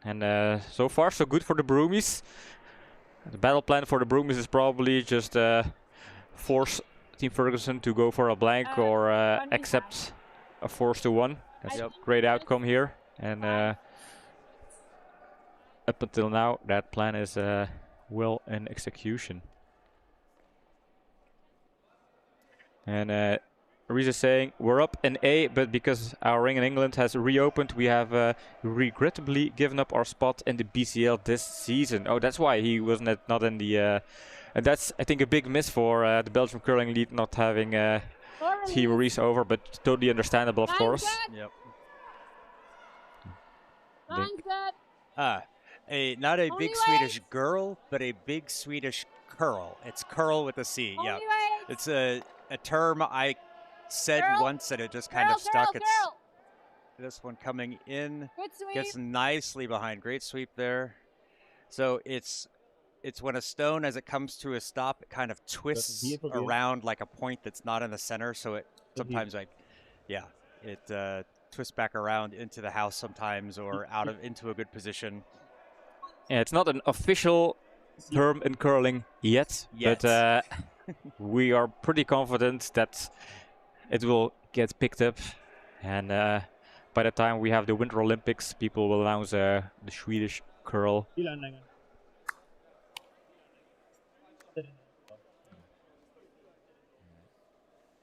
And so far, so good for the Broomies. The battle plan for the Broomies is probably just force Team Ferguson to go for a blank or accept a 4-1. That's a great outcome here. And up until now, that plan is well in execution. And Reese is saying, we're up in A, but because our ring in England has reopened, we have regrettably given up our spot in the BCL this season. Oh, that's why he wasn't not in the... and that's, I think, a big miss for the Belgian Curling League not having Team Reese over, but totally understandable, of course. Yep. Not a big Swedish girl, but a big Swedish curl. It's curl with a C. Yeah, it's a term I said once and it just kind of stuck. It's this one coming in, gets nicely behind. Great sweep there. So it's when a stone, as it comes to a stop, it kind of twists around like a point that's not in the center. So it sometimes it twists back around into the house sometimes, or out of into a good position. Yeah, it's not an official term in curling yet. But we are pretty confident that it will get picked up, and by the time we have the Winter Olympics, people will announce the Swedish curl.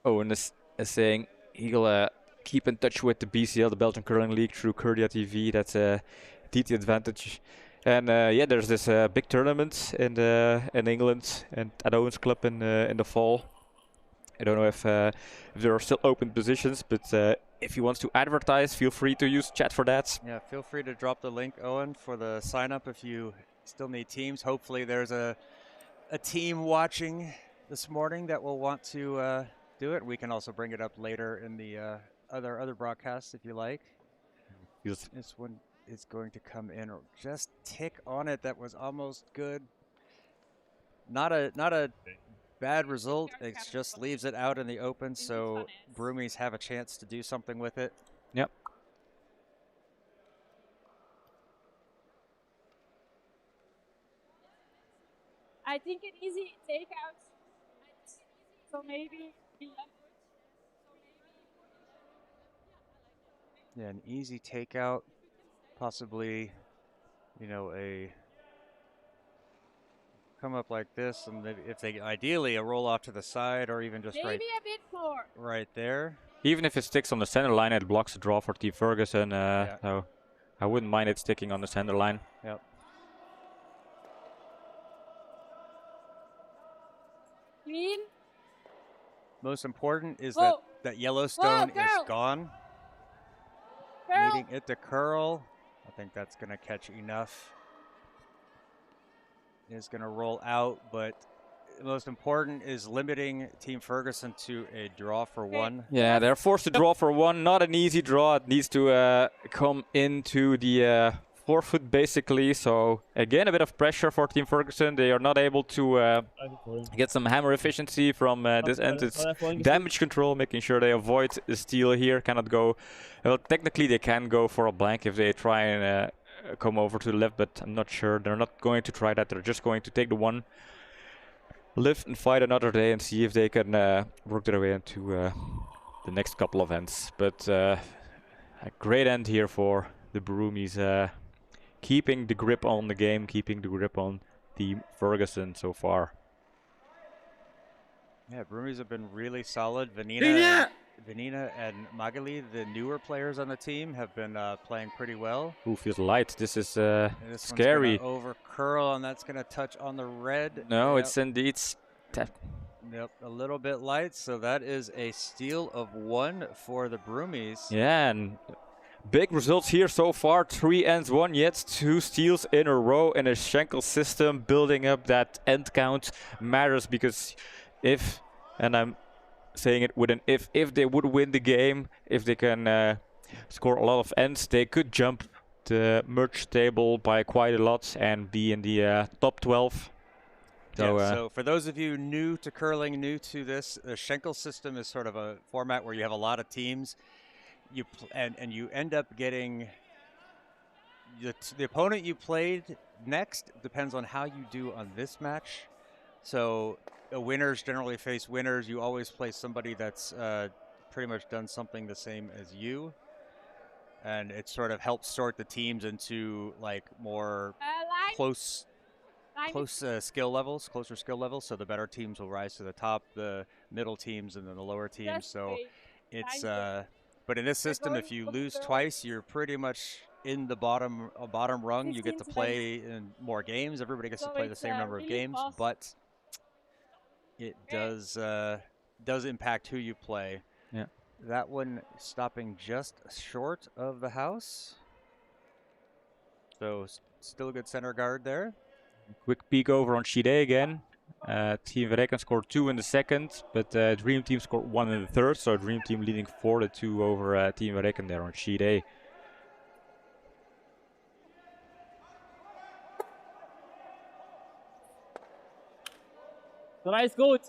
Owen is saying he'll keep in touch with the BCL, the Belgian Curling League, through Curlia TV. That's a DT advantage. And yeah, there's this big tournament in England and at Owen's club in the fall. I don't know if there are still open positions, but if he wants to advertise, feel free to use chat for that. Yeah, feel free to drop the link, Owen, for the sign up if you still need teams. Hopefully there's a team watching this morning that will want to do it. We can also bring it up later in the other broadcasts if you like. Yes. This one is going to come in or just tick on it. That was almost good. Not a bad result. It just leaves it out in the open, so Broomies have a chance to do something with it. Yep. I think an easy takeout. So maybe. Yeah, an easy takeout. Possibly, you know, come up like this, and if they ideally a roll off to the side, or even just maybe a bit more. right there. Even if it sticks on the center line, it blocks the draw for Team Ferguson. So I wouldn't mind it sticking on the center line. Yep. Clean. Most important is Whoa. that Yellowstone Whoa, is girl. gone. Curl. Needing it to curl. I think that's going to catch enough. Is going to roll out, but the most important is limiting Team Ferguson to a draw for one. Yeah, they're forced to draw for one. Not an easy draw. It needs to come into the forefoot, basically. So, again, a bit of pressure for Team Ferguson. They are not able to get some hammer efficiency from this end. It's damage control, making sure they avoid a steal here. Cannot go... Well, technically, they can go for a blank if they try and come over to the left, but I'm not sure. They're not going to try that. They're just going to take the one, live and fight another day and see if they can work their way into the next couple of ends. But a great end here for the Broomies, keeping the grip on the game, keeping the grip on Team Ferguson so far. Yeah, Broomies have been really solid. Vanina and Magali, the newer players on the team, have been playing pretty well. Ooh, feels light. This is This scary. Over curl, and that's going to touch on the red. No, Yep. it's indeed... Yep, a little bit light, so that is a steal of one for the Broomies. Yeah, and big results here so far. 3 ends, 1 yet, 2 steals in a row in a Schenkel system. Building up that end count matters, because if, and I'm saying it with an if they would win the game, if they can score a lot of ends, they could jump the merge table by quite a lot and be in the top 12. So, yeah, so for those of you new to curling, new to this, the Schenkel system is sort of a format where you have a lot of teams. And you end up getting the opponent you played next depends on how you do on this match. So winners generally face winners. You always play somebody that's pretty much done something the same as you. And it sort of helps sort the teams into like more closer skill levels. So the better teams will rise to the top, the middle teams, and then the lower teams. So it's but in this system, if you lose twice, you're pretty much in the bottom rung. You get to play in more games. Everybody gets to play the same number of games, but it does impact who you play. Yeah. That one stopping just short of the house. So still a good center guard there. Quick peek over on Shide again. Team Verreken scored 2 in the second, but Dream Team scored 1 in the third. So Dream Team leading 4-2 over Team Verreken there on Shide. Nice, good.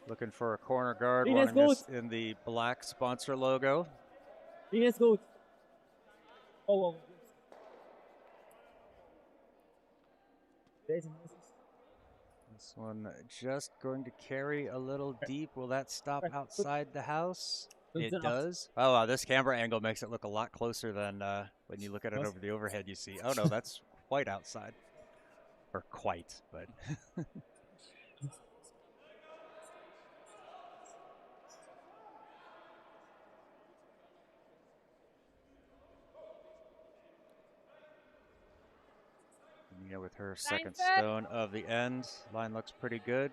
Looking for a corner guard, Ines wanting this in the black sponsor logo. Ines, good. Oh. This one just going to carry a little deep. Will that stop outside the house? It does. Oh, wow, this camera angle makes it look a lot closer than when you look at it over the overhead. You see, oh no, that's quite outside. Or quite, but... with her second stone of the end. Line looks pretty good.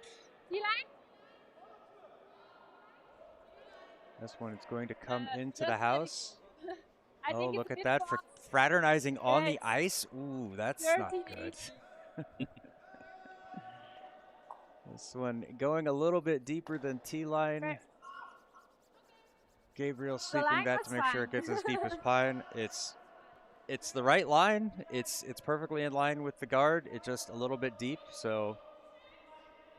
This one is going to come into the house. Oh, look at that. For fraternizing on the ice. Ooh, that's not good. This one going a little bit deeper than T-line. Gabriel sweeping that to make sure it gets as deep as Pine. It's the right line. It's perfectly in line with the guard. It's just a little bit deep, so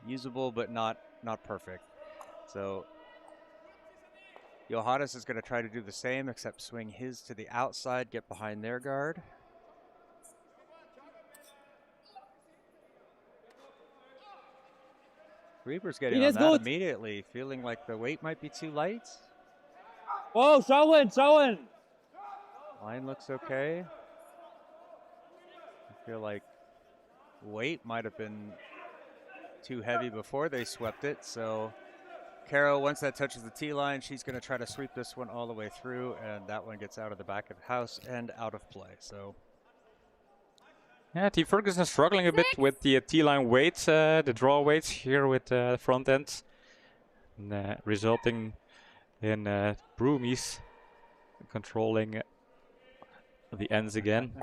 usable but not perfect. So Johannes is going to try to do the same, except swing his to the outside, get behind their guard. Reaper's getting on that immediately, feeling like the weight might be too light. Whoa, schauen. Line looks okay. I feel like weight might have been too heavy before they swept it, so Caro, once that touches the tee line, she's going to try to sweep this one all the way through, and that one gets out of the back of the house and out of play. So, yeah, Team Ferguson is struggling a bit with the T-line weights, the draw weights here with the front ends, and, resulting in Broomies controlling the ends again.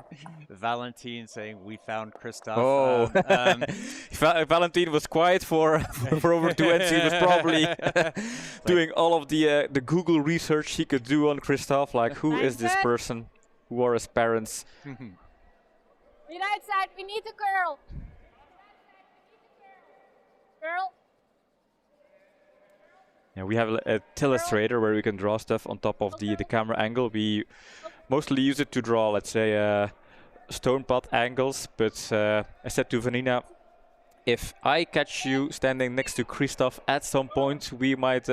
Valentine saying, "We found Christoph." Oh, Valentine was quiet for over 2 ends. He was probably doing all of the Google research he could do on Christoph. Like, who is this person? Who are his parents? Be right side, we need to curl. Curl. Yeah, we have a telestrator where we can draw stuff on top of the camera angle. We mostly use it to draw, let's say, stone pot angles. But I said to Vanina, if I catch you standing next to Christoph at some point, we might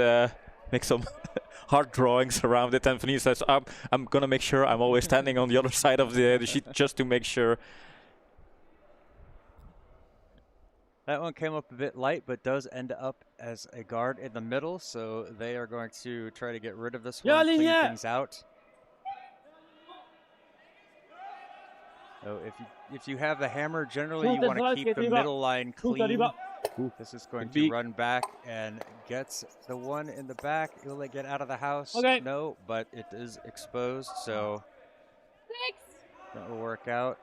make some hard drawings around it. And Vanina says, I'm gonna make sure I'm always standing on the other side of the sheet just to make sure. That one came up a bit light, but does end up as a guard in the middle. So they are going to try to get rid of this one, clean things out. So if you have the hammer, generally you want to keep the middle line clean. This is going to run back and gets the one in the back. Will it get out of the house? Okay. No, but it is exposed, so that will work out.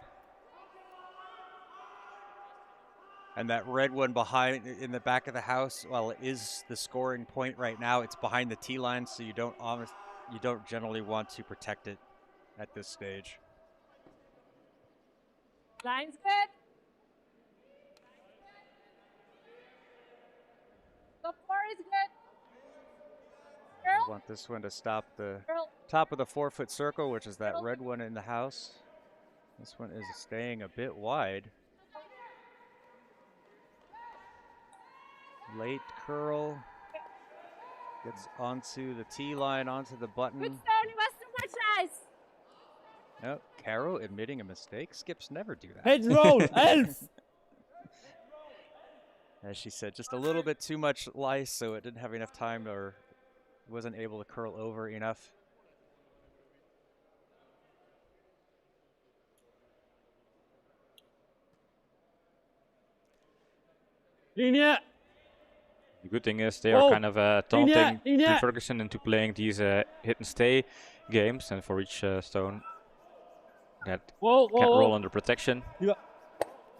And that red one behind in the back of the house, well, it is the scoring point right now. It's behind the tee line, so you don't generally want to protect it at this stage. Line's good. The floor is good. We want this one to stop the top of the 4-foot circle, which is that red one in the house. This one is staying a bit wide. Late curl. Gets onto the tee line, onto the button. Good stone, it was too much ice. Nope. Caro admitting a mistake. Skips never do that. Head roll, elf! As she said, just a little bit too much lice, so it didn't have enough time or wasn't able to curl over enough. Linie! The good thing is they are kind of taunting Team Ferguson into playing these hit and stay games, and for each stone that can't roll under protection.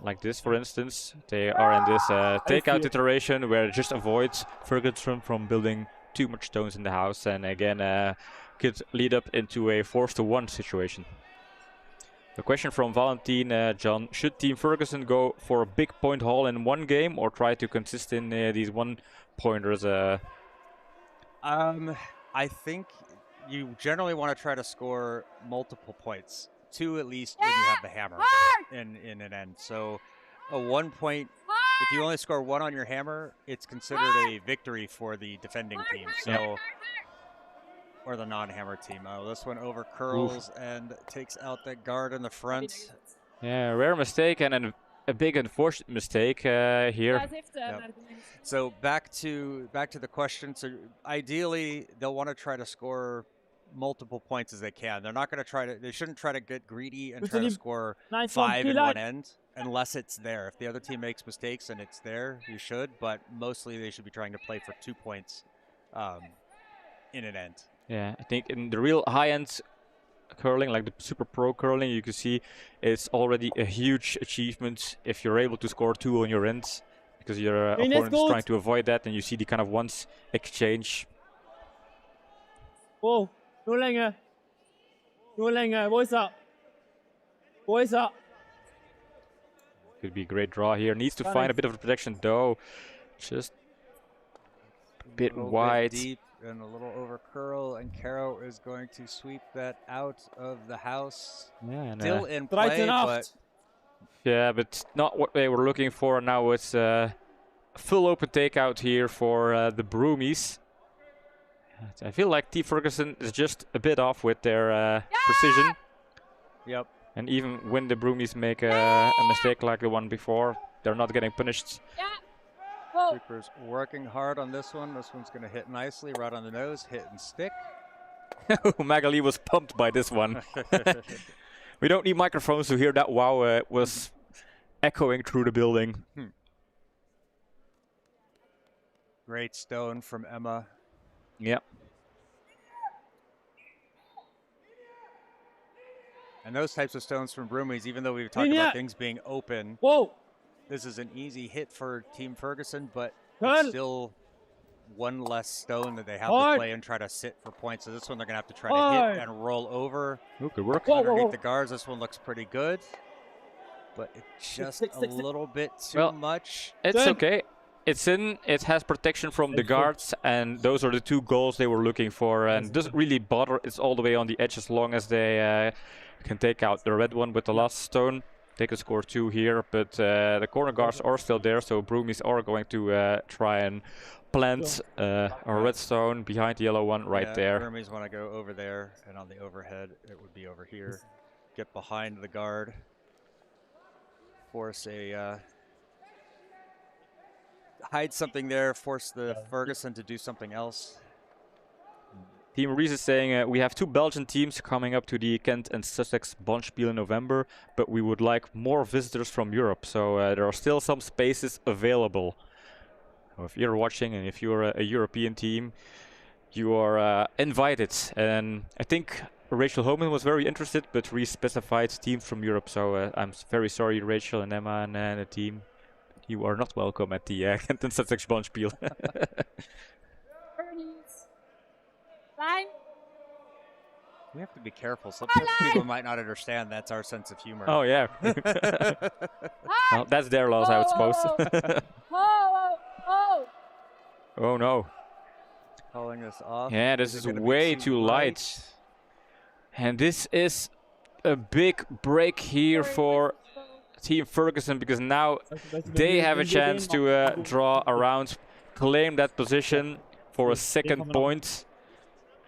Like this, for instance, they are in this takeout iteration where it just avoids Ferguson from building too much stones in the house, and again could lead up into a 4-to-1 situation. The question from Valentine, John, should Team Ferguson go for a big point haul in one game or try to consist in these one-pointers? I think you generally want to try to score multiple points. 2 at least when you have the hammer in an end. So a 1 point, if you only score 1 on your hammer, it's considered a victory for the defending team. So, or the non-hammer team. This one over curls and takes out the guard in the front. Yeah, rare mistake and a big unfortunate mistake here. Yep. So back to the question. So ideally, they'll want to try to score multiple points as they can. They're not going to try to. They shouldn't try to get greedy and try to score 5 in one end unless it's there. If the other team makes mistakes and it's there, you should. But mostly they should be trying to play for 2 points in an end. Yeah, I think in the real high-end curling, like the super pro curling, you can see it's already a huge achievement if you're able to score 2 on your ends, because your opponent is trying to avoid that, and you see the kind of once exchange. Whoa, nur Länge. Nur Länge, wo ist er? Wo ist er? Could be a great draw here. Needs to find a bit of protection though. Just a bit wide. Deep and a little over curl, and Caro is going to sweep that out of the house. Yeah, and, still in play, but yeah, but not what they were looking for. Now it's a full open takeout here for the Broomies. I feel like T. Ferguson is just a bit off with their precision. Yep. And even when the Broomies make a mistake like the one before, they're not getting punished Sweeper's working hard on this one. This one's going to hit nicely, right on the nose, hit and stick. Magali was pumped by this one. We don't need microphones to hear that wow was echoing through the building. Great stone from Emma. Yep. And those types of stones from Broomies, even though we've talked about things being open, this is an easy hit for Team Ferguson, but it's still one less stone that they have to play and try to sit for points. So this one they're going to have to try to hit and roll over. Ooh, good work. Underneath the guards, this one looks pretty good. But it's just a little bit too much. It's okay. It's in. It has protection from the guards, and those are the two goals they were looking for. And doesn't really bother. It's all the way on the edge as long as they can take out the red one with the last stone. They could score 2 here, but the corner guards are still there, so Broomies are going to try and plant a red stone behind the yellow one right there. Broomies want to go over there, and on the overhead, it would be over here. Get behind the guard. Force a... hide something there, force the Ferguson to do something else. Team Reese is saying we have 2 Belgian teams coming up to the Kent and Sussex Bonspiel in November, but we would like more visitors from Europe, so there are still some spaces available. So if you're watching and if you're a European team, you are invited. And I think Rachel Homan was very interested, but Reese specified teams from Europe, so I'm very sorry, Rachel and Emma and the team. You are not welcome at the Kent and Sussex Bonspiel. Fine. We have to be careful. Sometimes people might not understand that's our sense of humor. Oh, yeah. Well, that's their loss, I would suppose. Oh, no. Calling this off. Yeah, this is way too light. And this is a big break here for Team Ferguson, because now they have a chance to draw around, claim that position for a second point.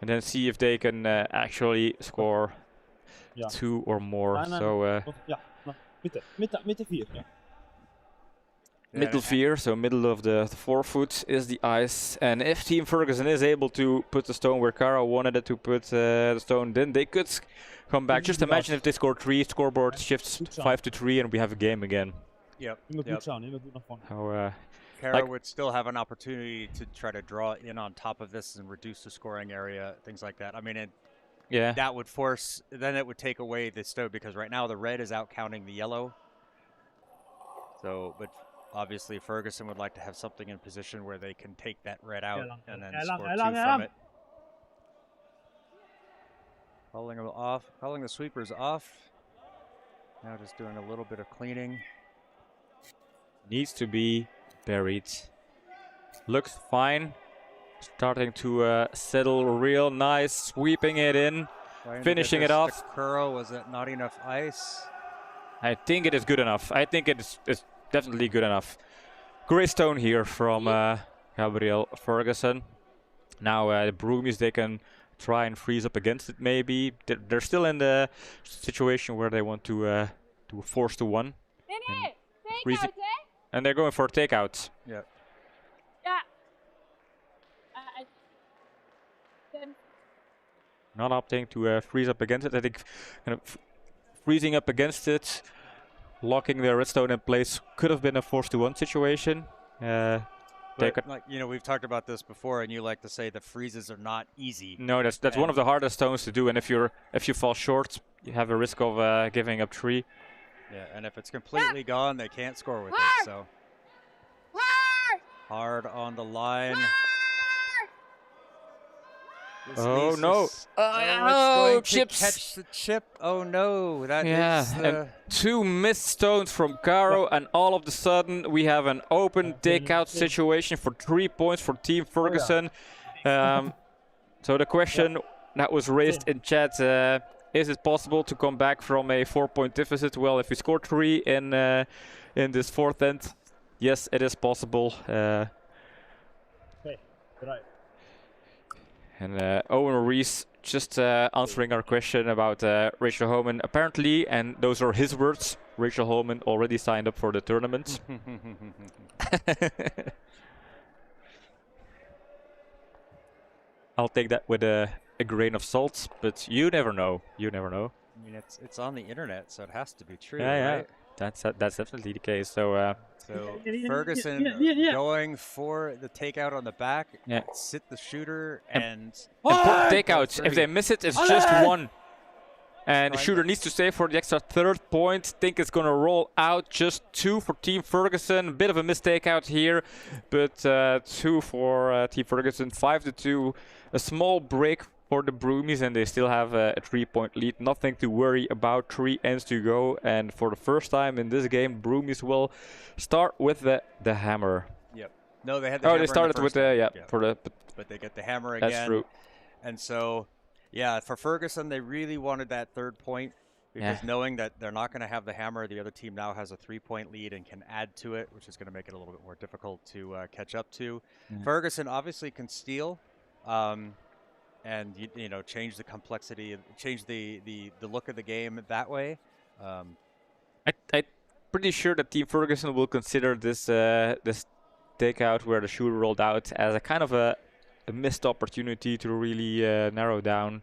And then see if they can actually score 2 or more. So middle fear, so middle of the forefoot is the ice. And if Team Ferguson is able to put the stone where Caro wanted it to put the stone, then they could come back. Just imagine if they score 3, scoreboard shifts 5 to 3, and we have a game again. Yep. How, Kara would still have an opportunity to try to draw in on top of this and reduce the scoring area, things like that. I mean, that would force, then it would take away the stone, because right now the red is out counting the yellow. So, but obviously Ferguson would like to have something in position where they can take that red out and then score 2 from it. Calling them off, calling the sweepers off. Now just doing a little bit of cleaning. Needs to be buried. Looks fine. Starting to settle real nice. Sweeping it in. Finishing it off. Curl, was it not enough ice? I think it is good enough. I think it is definitely good enough. Great stone here from Gabriel Ferguson. Now the Broomies, they can try and freeze up against it maybe. They're still in the situation where they want to force to 1. Freeze it. And they're going for a takeout. Yeah. Not opting to freeze up against it. I think kind of freezing up against it, locking the redstone in place could have been a force to 1 situation. But like, you know, we've talked about this before, and you like to say the freezes are not easy. No, that's one of the hardest stones to do. And if you fall short, you have a risk of giving up 3. Yeah, and if it's completely gone, they can't score with it. So hard on the line. Oh no! Oh, chips! Catch the chip. Oh no! That is. And 2 missed stones from Caro, and all of a sudden we have an open takeout situation for 3 points for Team Ferguson. So the question that was raised in chat: is it possible to come back from a 4-point deficit? Well, if we score 3 in this 4th end, yes, it is possible. And Owen Reese just answering our question about Rachel Homan. Apparently, and those are his words, Rachel Homan already signed up for the tournament. I'll take that with a grain of salt, but you never know. You never know. I mean, it's on the internet, so it has to be true, Yeah, right? that's definitely the case. So So Ferguson going for the takeout on the back, sit the shooter, and important takeouts. If they miss it, it's just one. And the Trying shooter to- needs to stay for the extra third point. Think it's going to roll out. Just 2 for Team Ferguson. A bit of a mistake out here, but 2 for Team Ferguson. 5-2. A small break for the Broomies, and they still have a 3-point lead. Nothing to worry about. 3 ends to go, and for the first time in this game, Broomies will start with the hammer. Yep. No, they had the hammer they started in the with first the time. for the. But they get the hammer again. That's true. And so, yeah, for Ferguson, they really wanted that third point because knowing that they're not going to have the hammer, the other team now has a 3-point lead and can add to it, which is going to make it a little bit more difficult to catch up to. Ferguson obviously can steal, and you know, change the complexity, change the look of the game that way. I'm pretty sure that Team Ferguson will consider this this takeout where the shooter rolled out as a kind of a missed opportunity to really narrow down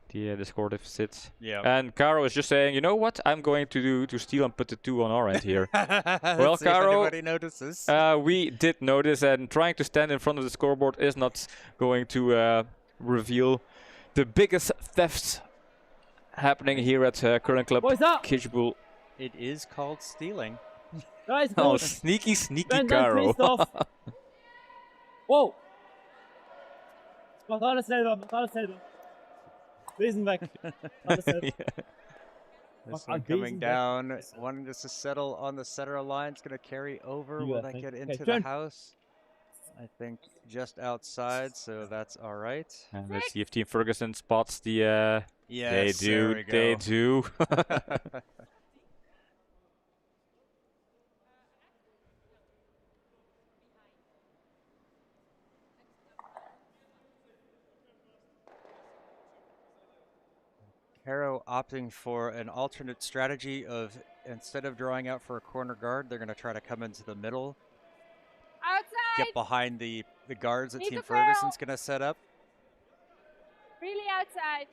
the score deficit. Yeah. And Caro is just saying, you know what, I'm going to steal and put the 2 on our end here. Well, see if Caro, anybody notices. we did notice, and trying to stand in front of the scoreboard is not going to reveal the biggest thefts happening here at Curling Club Kitzbühel. It is called stealing. Guys, Oh, sneaky Ben, Caro. Christoph. Wow. Macht alles selber, macht alles selber. Besen weg. Alles selber. This one coming down, wanting this to settle on the center line. It's going to carry over. Will that get into the house? I think just outside, so that's all right. And let's see if Team Ferguson spots the. Yes, they do. They do. Caro opting for an alternate strategy of instead of drawing out for a corner guard, they're going to try to come into the middle. Outside. Get behind the guards that Need Team to curl. Ferguson's going to set up. Really outside.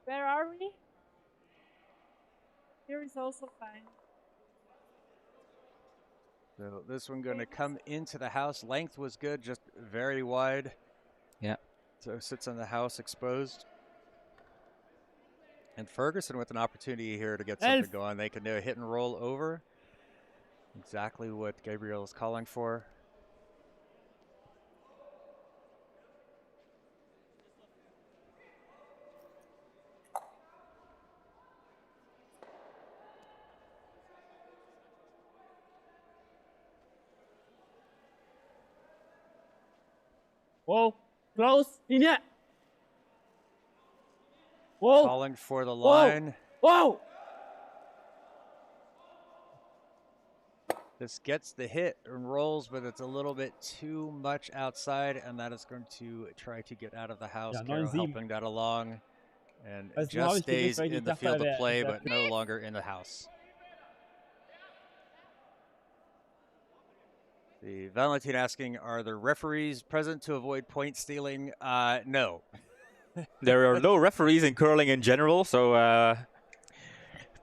Where are we? Here is also fine. So this one going to come into the house. Length was good, just very wide. Yeah. So sits on the house exposed. And Ferguson with an opportunity here to get something going. They can do a hit and roll over. Exactly what Gabriel is calling for. Whoa, close, Linie. Whoa. Calling for the line. Whoa. This gets the hit and rolls, but it's a little bit too much outside, and that is going to try to get out of the house. Caro helping that along, and it just stays in the field of play, but no longer in the house. The Valentine asking, are the referees present to avoid point stealing? No. There are no referees in curling in general, so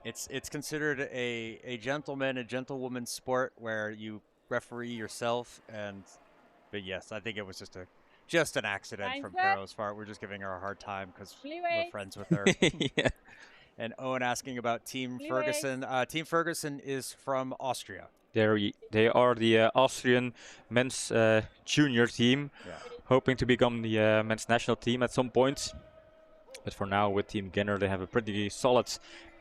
it's considered a gentleman, a gentlewoman sport where you referee yourself, but yes, I think it was just an accident from Caro's part. We're just giving her a hard time because we're friends with her. yeah. And Owen asking about Team Ferguson. Team Ferguson is from Austria. They are the Austrian men's junior team, hoping to become the men's national team at some point. But for now, with Team Genner, they have a pretty solid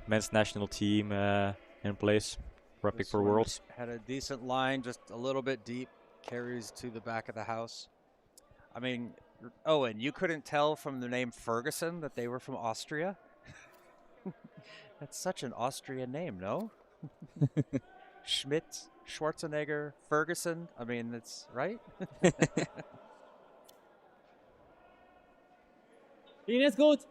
men's national team in place, prepping for Worlds. Had a decent line, just a little bit deep, carries to the back of the house. I mean, Owen, you couldn't tell from the name Ferguson that they were from Austria? That's such an Austrian name, no? Schmidt, Schwarzenegger, Ferguson. I mean, it's right. Linie ist gut.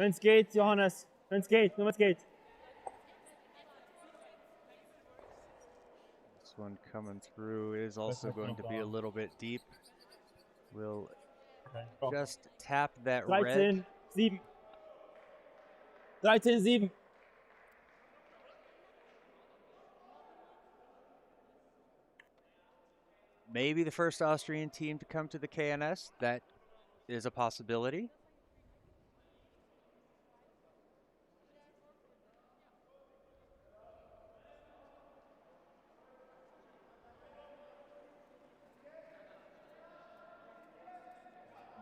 Wenn's geht, Johannes. Wenn's geht, nur wenn's geht. This one coming through is also going to be a little bit deep. We'll just tap that red. 13-7. 13-7. Maybe the first Austrian team to come to the KNS. That is a possibility.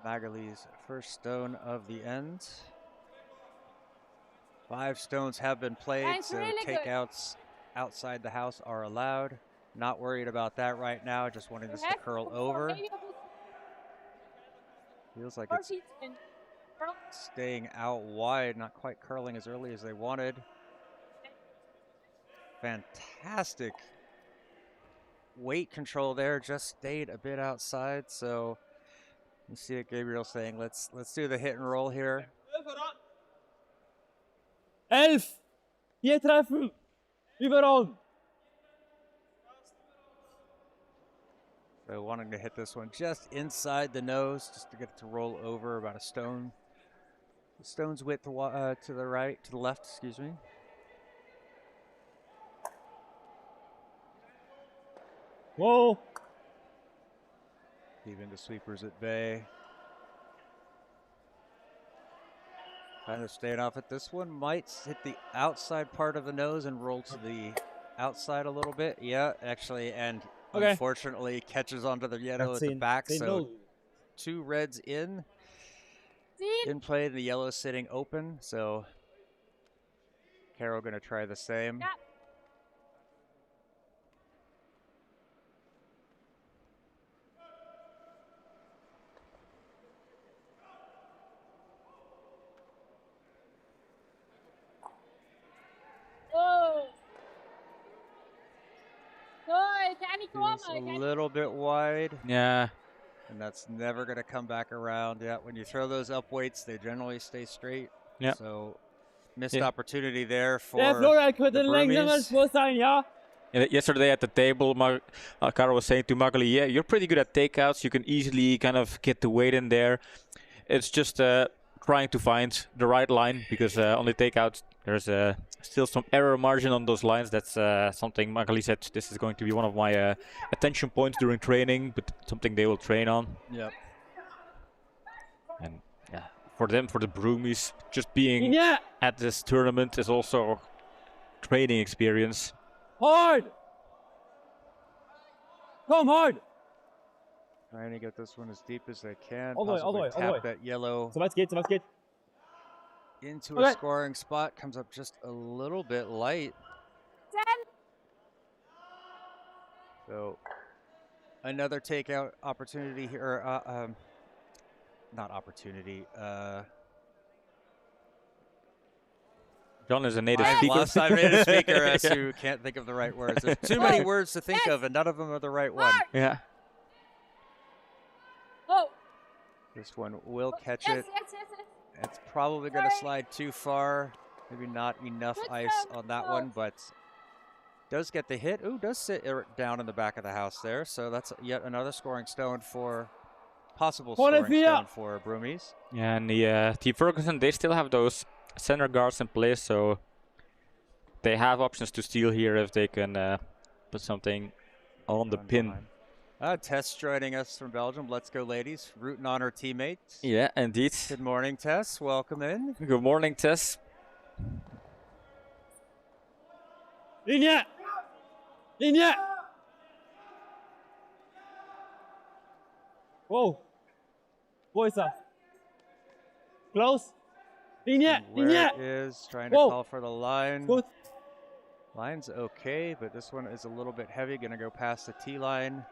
Magali's first stone of the end. 5 stones have been played, That's so really good. takeouts outside the house are allowed. Not worried about that right now, just wanting this to curl over. Feels like it's staying out wide, not quite curling as early as they wanted. Fantastic weight control there, just stayed a bit outside, so you see what Gabriel's saying. Let's do the hit and roll here. 11. 4 treffen. Überall. So wanting to hit this one just inside the nose, just to get it to roll over about a stone. The stone's width to the right, to the left, excuse me. Whoa. Keeping the sweepers at bay. Kind of staying off at this one. Might hit the outside part of the nose and roll to the outside a little bit. Yeah, actually, and Okay. unfortunately catches onto the yellow at the back. So 2 reds in play, the yellow sitting open. So Carol gonna try the same. Yeah. Oh. Good. Can he come Feels a little bit wide. Yeah. And that's never going to come back around. Yeah, when you throw those up weights, they generally stay straight. Yeah. So missed opportunity there for Der Flora könnte the länger Broomies. Spur sein, ja? Yesterday at the table, Carol was saying to Magali, yeah, you're pretty good at takeouts. You can easily kind of get the weight in there. It's just trying to find the right line, because on the takeouts, there's still some error margin on those lines. That's something Magali said, this is going to be one of my attention points during training, but something they will train on. Yep. And yeah, for them, for the Broomies, just being Yeah. at this tournament is also training experience. Hard. Come hard. Trying to get this one as deep as they can. All the way, all the Possibly way, all the tap that yellow So weit geht, so weit geht. into Okay. a scoring spot. Comes up just a little bit light. 10. So another takeout opportunity here. Not opportunity. John is a native I've speaker. lost my native speaker as Yeah. who can't think of the right words. There's too many words to think of, and none of them are the right one. Yeah. Oh. This one will catch Yes, it. yes, yes, yes. It's probably going to Sorry. slide too far. Maybe not enough Good ice job, on that good one, job. but does get the hit. Ooh, does sit down in the back of the house there. So that's yet another scoring stone for possible scoring stone for Broomies. Yeah, and the Team Ferguson, they still have those center guards in place, so they have options to steal here if they can put something on the pin. Tess joining us from Belgium. Let's go, ladies. Rooting on her teammates. Yeah, indeed. Good morning, Tess. Welcome in. Good morning, Tess. Linie. Linie. Whoa. Wo ist er? Close. Linie. And where Linie. it is, trying to Whoa. call for the line. Gut. Line's okay, but this one is a little bit heavy. Going to go past the T line.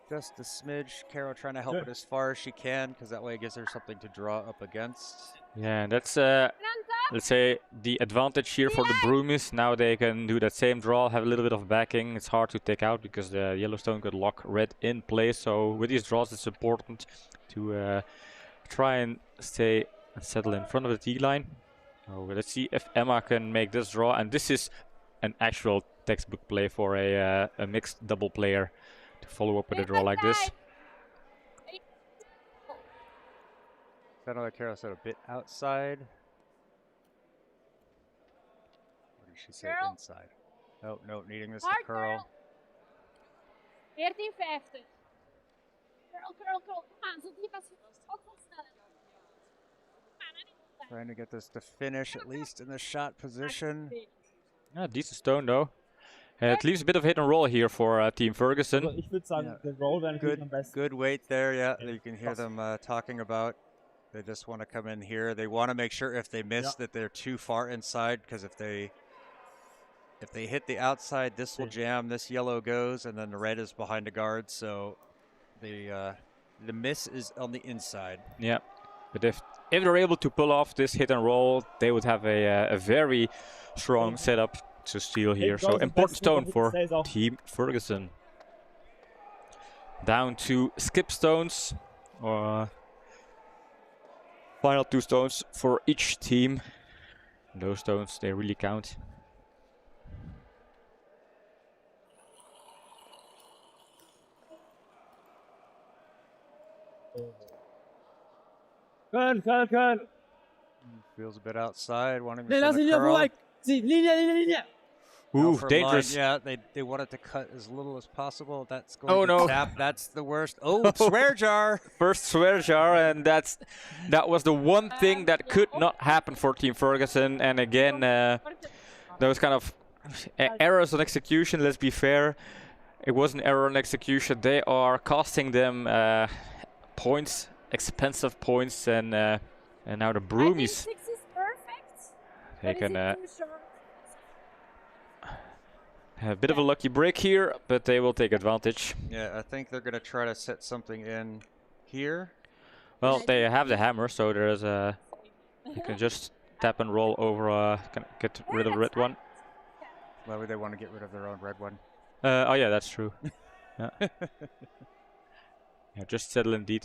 Just a smidge. Carol trying to help it as far as she can, because that way it gives her something to draw up against. Yeah, that's, let's say, the advantage here for the Broomies. Now they can do that same draw, have a little bit of backing. It's hard to take out because the Yellowstone could lock red in place. So with these draws, it's important to try and stay and settle in front of the tee line. So let's see if Emma can make this draw, and this is an actual textbook play for a mixed double player to follow up with a draw like this. Sounded like Carol said a bit outside. Or did she say Curl. inside? Nope, nope, needing this to Hard curl. 14,50. Curl, curl, curl. Kom aan, zo diep als je schot van sneller. Kom aan, hè, Trying to get this to finish at least in the shot position. Yeah, decent stone though. It leaves a bit of hit and roll here for Team Ferguson. Also, ich würde sagen, der Roll wäre natürlich am besten. Good weight there, yeah. You can hear them talking about. They just want to come in here. They want to make sure if they miss that they're too far inside, because if they hit the outside, this will jam. This yellow goes, and then the red is behind the guard. So the miss is on the inside. Yeah, but if they're able to pull off this hit and roll, they would have a very strong setup to steal here. So important stone for Team Ferguson. Down to skip stones, or final 2 stones for each team. Those stones, they really count. Curl. Feels a bit outside, wanting Nee, to lass send ihn a wieder curl. vorbei. Zieh, Linie. Now Ooh, for dangerous. Line, yeah, they want it to cut as little as possible. That's going Oh, to no. tap. That's the worst. Oh, swear jar. First swear jar, and that was the one thing that could not happen for Team Ferguson. And again, those kind of errors on execution, let's be fair. It was an error on execution. They are costing them points, expensive points, and now the Broomies 6 is perfect. they But can is it too short? have a bit of a lucky break here, but they will take advantage. Yeah, I think they're going to try to set something in here. Well, they have the hammer, so there's a you can just tap and roll over. Can get rid of the red one. Why would they want to get rid of their own red one? Oh yeah, that's true. Yeah. Yeah, just settle indeed.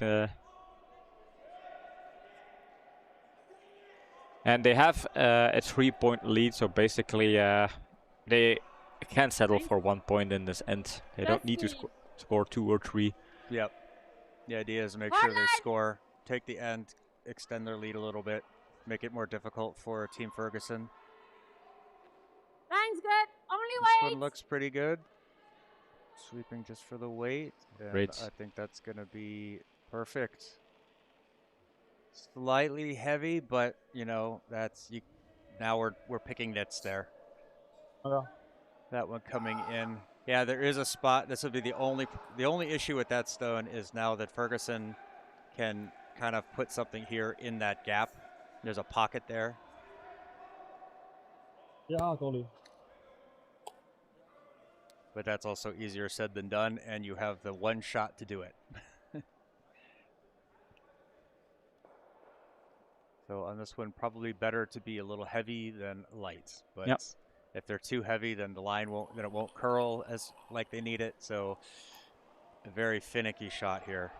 And they have a 3-point lead, so basically they can settle for 1 point in this end. They don't need to score 2 or 3. Yep. The idea is to make sure they score, take the end, extend their lead a little bit, make it more difficult for Team Ferguson. Line's good. Only This wait. one looks pretty good. Sweeping just for the weight. And Great. I think that's going to be perfect. Slightly heavy, but you know that's now we're picking nits there. Okay. That one coming in. Yeah, there is a spot. This will be the only issue with that stone is now that Ferguson can kind of put something here in that gap. There's a pocket there. Ja, Golly. But that's also easier said than done, and you have the one shot to do it. So on this one, probably better to be a little heavy than light. But Yep. if they're too heavy, then the line won't, then it won't curl as like they need it. So a very finicky shot here.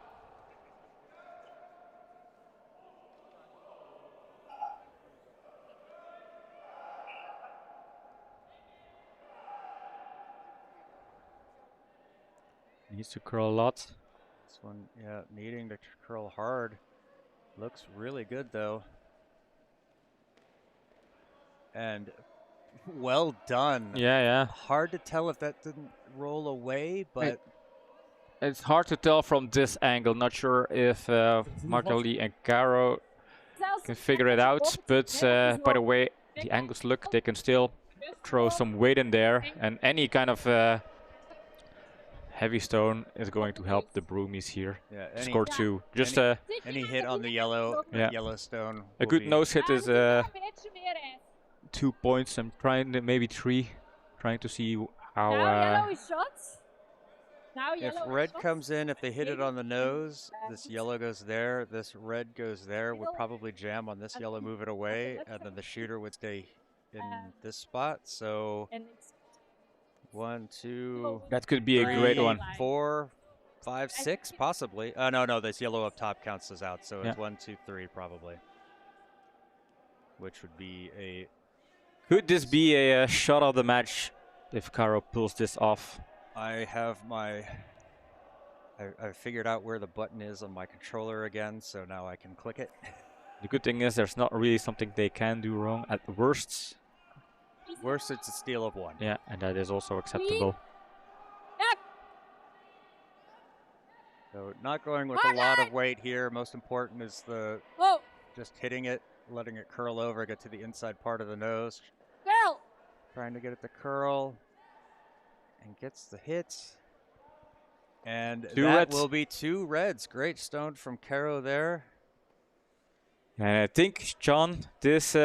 Needs to curl a lot. This one, yeah, needing to curl hard. Looks really good though. And well done. Yeah. Hard to tell if that didn't roll away, but It's hard to tell from this angle. Not sure if Martoli and Caro can figure it out. But by the way, the angles look, they can still throw some weight in there. And any kind of heavy stone is going to help the Broomies here. yeah, Score 2. Just any hit on the yellow, Yeah. yellow stone. a will good be- nose hit is Een beetje meer uit. 2 points. I'm trying to maybe 3. Trying to see how... Now yellow is shot. Now If yellow is red shot. comes in, if they hit it on the nose, this yellow goes there, this red goes there, would probably jam on this yellow, move it away, and then the shooter would stay in this spot. So En it's 1, 2, that could be a great 3, one. 4, 5, 6, possibly. No, this yellow up top counts as out, so it's Yeah. 1, 2, 3 probably. which would be a... Could this be a shot of the match if Caro pulls this off? I have my... I figured out where the button is on my controller again, so now I can click it. The good thing is there's not really something they can do wrong. At worst, Worst, it's a steal of 1. yeah, and that is also acceptable. Yep. So not going with a lot of weight here. Most important is the Whoa. just hitting it, letting it curl over, get to the inside part of the nose. Girl. Trying to get it to curl. And gets the hit. And Two that reds. will be 2 reds. Great stone from Caro there. And I think, John, this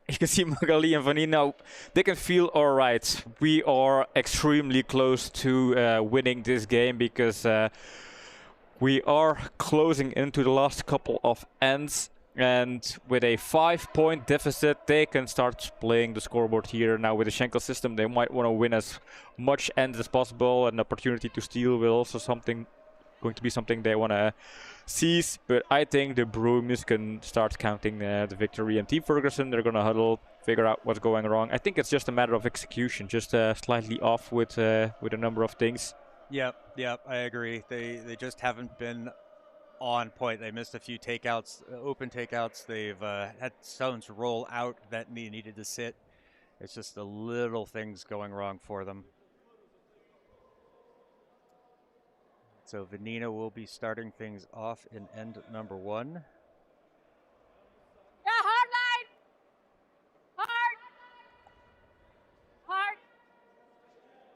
you can see Magali and Vanina, they can feel all right. We are extremely close to winning this game because we are closing into the last couple of ends. And with a 5-point deficit, they can start playing the scoreboard here. Now with the Schenkel system, they might want to win as much ends as possible. An opportunity to steal will also going to be something they want to seize. But I think the Broomies can start counting the victory. And Team Ferguson, they're going to huddle, figure out what's going wrong. I think it's just a matter of execution, just slightly off with a number of things. Yep, I agree. They just haven't been on point. They missed a few takeouts, open takeouts. They've had stones roll out that needed to sit. It's just the little things going wrong for them. So Vanina will be starting things off in end number 1. Yeah, hard line. Hard. Hard.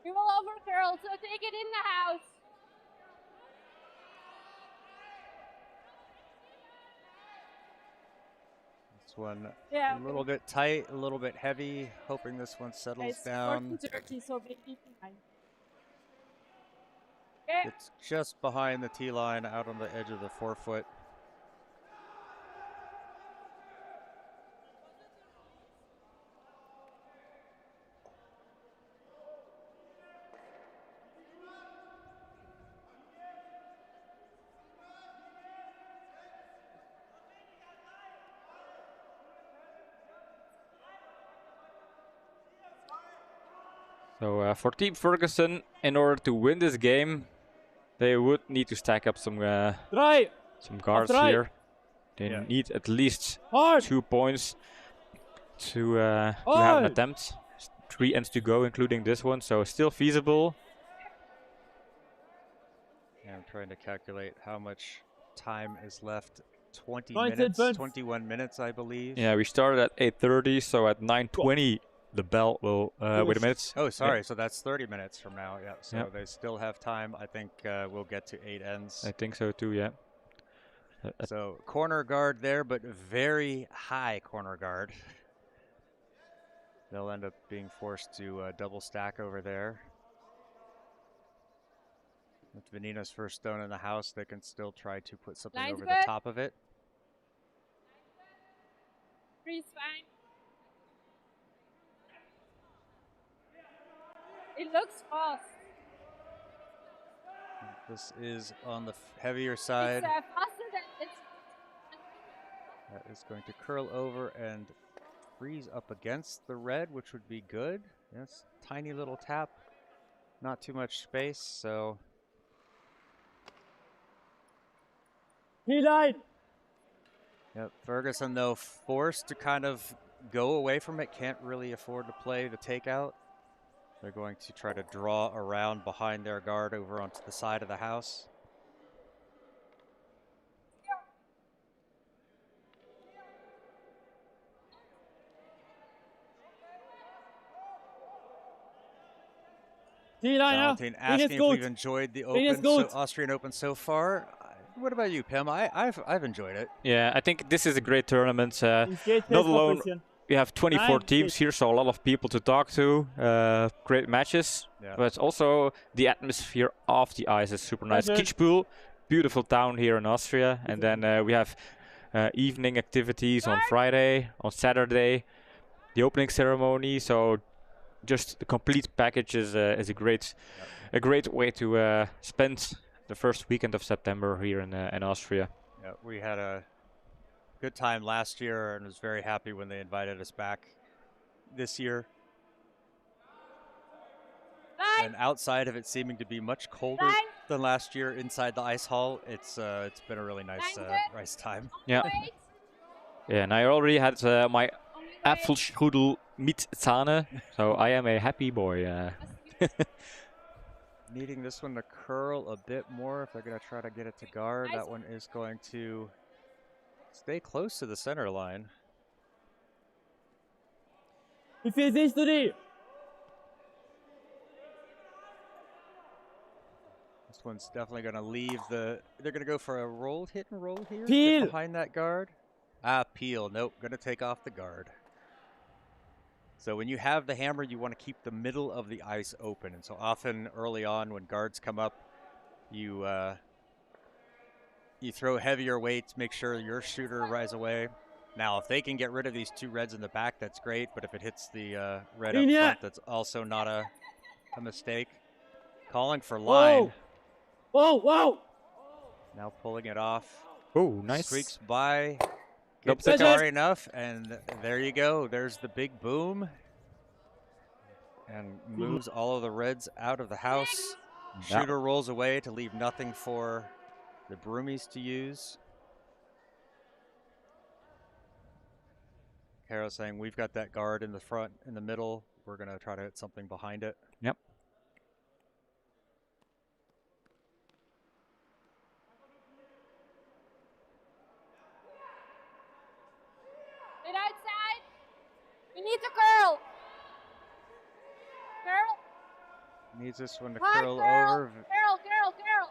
You will over curl, so take it in the house. This one Yeah. a little bit tight, a little bit heavy. Hoping this one settles It's down. 40-30, so big behind. Okay. It's just behind the tee line, out on the edge of the forefoot. So for Team Ferguson, in order to win this game, they would need to stack up some Try. guards Right. here. They Yeah. need at least Hard. 2 points to have an Hard. attempt. 3 ends to go, including this one, so still feasible. Yeah, I'm trying to calculate how much time is left. 20 19 minutes, minutes. 21 minutes, I believe. Yeah, we started at 8:30, so at 9:20 the bell will. Wait a minute. Oh, sorry. So that's 30 minutes from now. Yeah. So Yep. they still have time. I think we'll get to 8 ends. I think so too. Yeah. So corner guard there, but very high corner guard. They'll end up being forced to double stack over there. With Vanina's first stone in the house, they can still try to put something Line's over good. the top of it. Freeze fine. It looks fast. This is on the heavier side. It's faster than it's. That is going to curl over and freeze up against the red, which would be good. Yes, tiny little tap, not too much space, so He died. yep. Ferguson, though, forced to kind of go away from it, can't really afford to play the takeout. They're going to try to draw around behind their guard over onto the side of the house. T line now. Valentine Bring asking his if goat. we've enjoyed the Bring his Open, goat. Austrian Open so far. What about you, Pim? I've enjoyed it. Yeah, I think this is a great tournament. He's gate not test alone. competition. We have 24 Nice. teams here, so a lot of people to talk to. Great matches, Yeah. but also the atmosphere off the ice is super nice. Pleasure. Kitzbühel, beautiful town here in Austria, and then we have evening activities on Friday, on Saturday, the opening ceremony. So just the complete package is a great way to spend the first weekend of September here in Austria. Yeah, we had a good time last year and was very happy when they invited us back this year. Line. And outside of it seeming to be much colder Line. than last year inside the ice hall, it's been a really nice nice time. Yeah. Wait. Yeah, and I already had my Only wait. Apfelstrudel mit Sahne, so I am a happy boy. Needing this one to curl a bit more if they're going to try to get it to guard. That one is going to stay close to the center line. If it's history. This one's definitely going to leave the... They're going to go for a rolled hit and roll here. Peel. Get behind that guard. Ah, peel. Nope. Going to take off the guard. So when you have the hammer, you want to keep the middle of the ice open. And so often early on when guards come up, you throw heavier weights, make sure your shooter rides away. Now, if they can get rid of these two reds in the back, that's great. But if it hits the red up front, that's also not a mistake. Calling for line. Whoa, whoa. Now pulling it off. Oh, nice. Squeaks by. Nope. Gets far enough, and there you go. There's the big boom. And moves all of the reds out of the house. Yeah. Shooter rolls away to leave nothing for the Broomies to use. Caro saying, we've got that guard in the front, in the middle. We're going to try to hit something behind it. Yep. Get outside. You need to curl. Curl. Needs this one to Hard curl curl. over. Curl, curl, curl.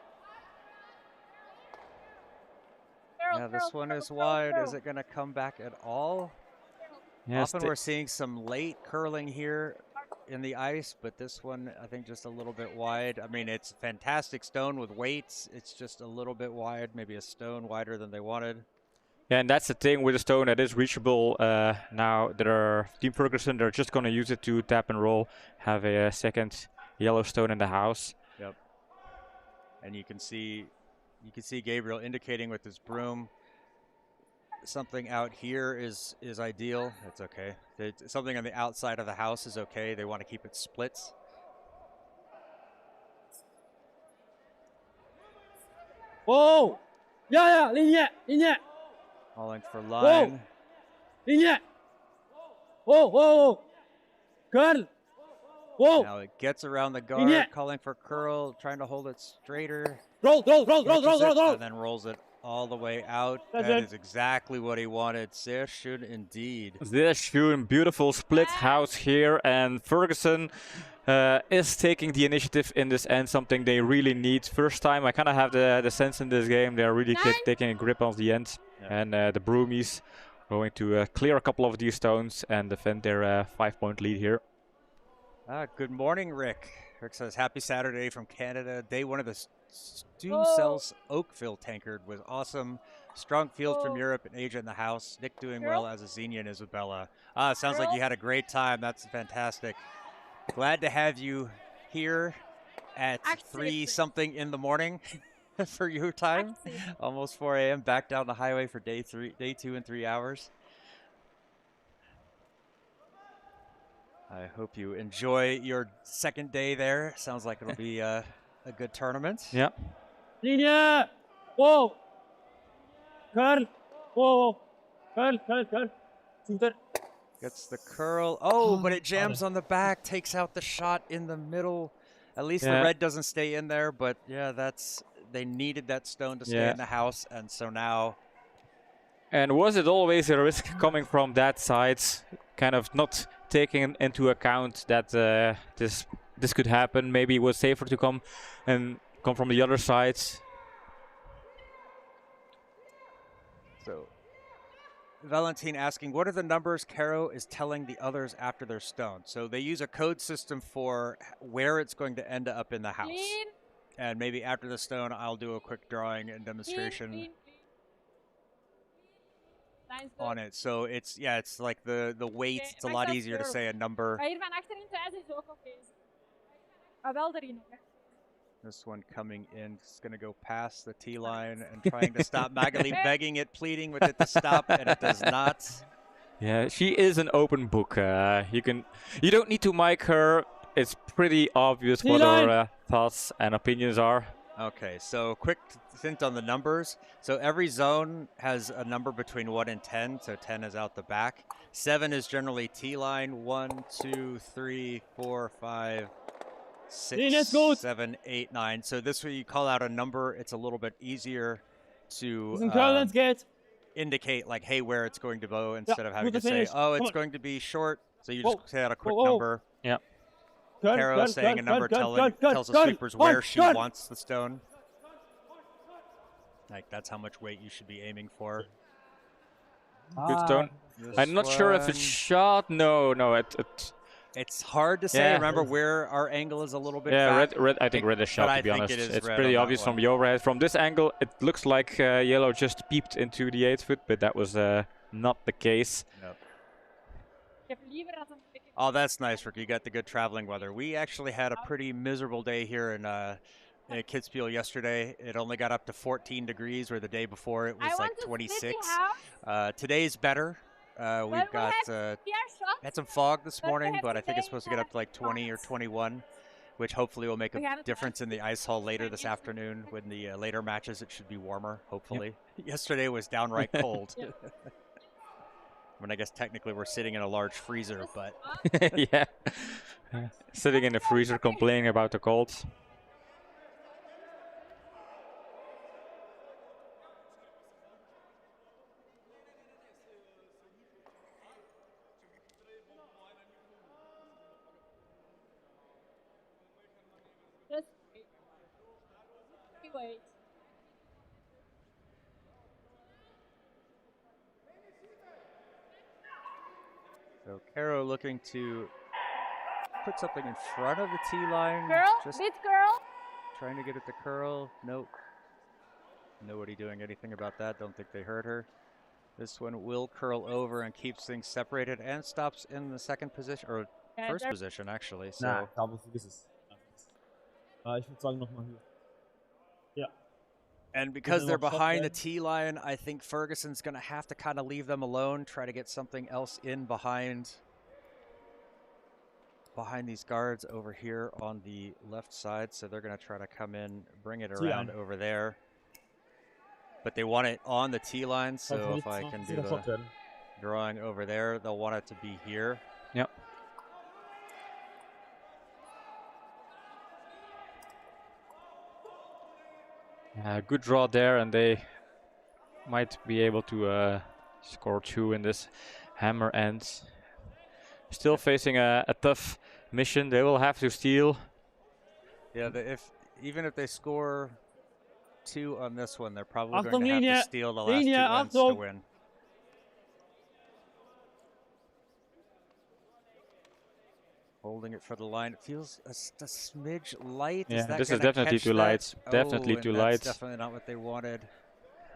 Curl, Yeah, this curl, one curl, is curl, wide. curl. Is it going to come back at all? Yes, Often we're seeing some late curling here in the ice, but this one I think just a little bit wide. I mean, it's a fantastic stone with weights. It's just a little bit wide, maybe a stone wider than they wanted. Yeah, and that's the thing with the stone that is reachable. Now Team Ferguson, they're just going to use it to tap and roll, have a second yellow stone in the house. Yep. And you can see Gabriel indicating with his broom. Something out here is ideal. That's okay. Something on the outside of the house is okay. They want to keep it splits. Whoa. Yeah, linie. Calling for line. Linie. Whoa. Curl. Whoa. Now it gets around the guard, calling for curl, trying to hold it straighter. Roll. And then rolls it all the way out. That's That it. is exactly what he wanted. Sehr schön indeed. Sehr schön, beautiful split house here, and Ferguson is taking the initiative in this end, something they really need. First time I kind of have the sense in this game, they're really taking a grip on the end. Yeah. And the Broomies going to clear a couple of these stones and defend their 5-point lead here. Good morning, Rick. Rick says, happy Saturday from Canada. Day one of the Stu Cells Oakville tankard was awesome. Strong field from Europe and Asia in the house. Nick doing well as a Xenia and Isabella. Sounds like you had a great time. That's fantastic. Glad to have you here at 3-something in the morning for your time. Almost 4 a.m. back down the highway for day 2 in 3 hours. I hope you enjoy your second day there. Sounds like it'll be a good tournament. Yeah. Linie. Whoa. Curl. Whoa. Curl. Shooter. Gets the curl. Oh, but it jams on the back, takes out the shot in the middle. At least the red doesn't stay in there, but yeah, they needed that stone to stay in the house, and so now. And was it always a risk coming from that side, kind of not taking into account that this could happen? Maybe it was safer to come from the other side. So, Valentine asking, what are the numbers Caro is telling the others after their stone? So they use a code system for where it's going to end up in the house. Clean. And maybe after the stone, I'll do a quick drawing and demonstration on it. So it's like the weights. It's a lot easier to say a number. Maar hier van achterin thuis is ook oké. Wel erin. This one coming in is going to go past the tee line and trying to stop Magali, begging it, pleading with it to stop, and it does not. Yeah, she is an open book. You don't need to mic her. It's pretty obvious what her thoughts and opinions are. Okay, so quick hint on the numbers. So every zone has a number between 1 and 10, so 10 is out the back. 7 is generally tee line. 1, 2, 3, 4, 5, 6, 7, 8, 9. So this way you call out a number, it's a little bit easier to indicate like, hey, where it's going to go instead of having to say, oh, it's going to be short. So you just say out a quick number. Yeah. Caro saying a number tells the sweepers where she wants the stone. Like, that's how much weight you should be aiming for. Good stone. I'm not sure if it's shot. No. It's hard to say. Remember where our angle is a little bit back. red. I think red is shot, to be honest. It's pretty obvious from the overhead. From this angle, it looks like yellow just peeped into the 8-foot, but that was not the case. Nope. Oh, that's nice, Rick. You got the good traveling weather. We actually had a pretty miserable day here in Kitzbühel yesterday. It only got up to 14 degrees, where the day before it was like 26. Today's better. We've got had some fog this morning, but I think it's supposed to get up to like 20 or 21, which hopefully will make a difference in the ice hall later this afternoon. When the later matches, it should be warmer, hopefully. Yep. Yesterday was downright cold. I mean, I guess technically we're sitting in a large freezer, but... yeah. Sitting in the freezer complaining about the cold. Just wait. So Caro looking to put something in front of the tee line. Just girl. Trying to get it to curl. Nope. Nobody doing anything about that. Don't think they heard her. This one will curl over and keeps things separated and stops in the second position, or first position actually. So. Ich würde sagen nochmal hier. Ja. And because they're behind the tee line, I think Ferguson's going to have to kind of leave them alone, try to get something else in behind these guards over here on the left side. So they're going to try to come in, bring it around over there. But they want it on the tee line, so if I can do the drawing over there, they'll want it to be here. Yep. Good draw there, and they might be able to score 2 in this hammer end. Still facing a tough mission. They will have to steal. Yeah, even if they score 2 on this one, they're probably going to have to steal the last 2 ones to win. Holding it for the line. It feels a smidge light. Yeah, this is definitely too light. Definitely too light. That's definitely not what they wanted.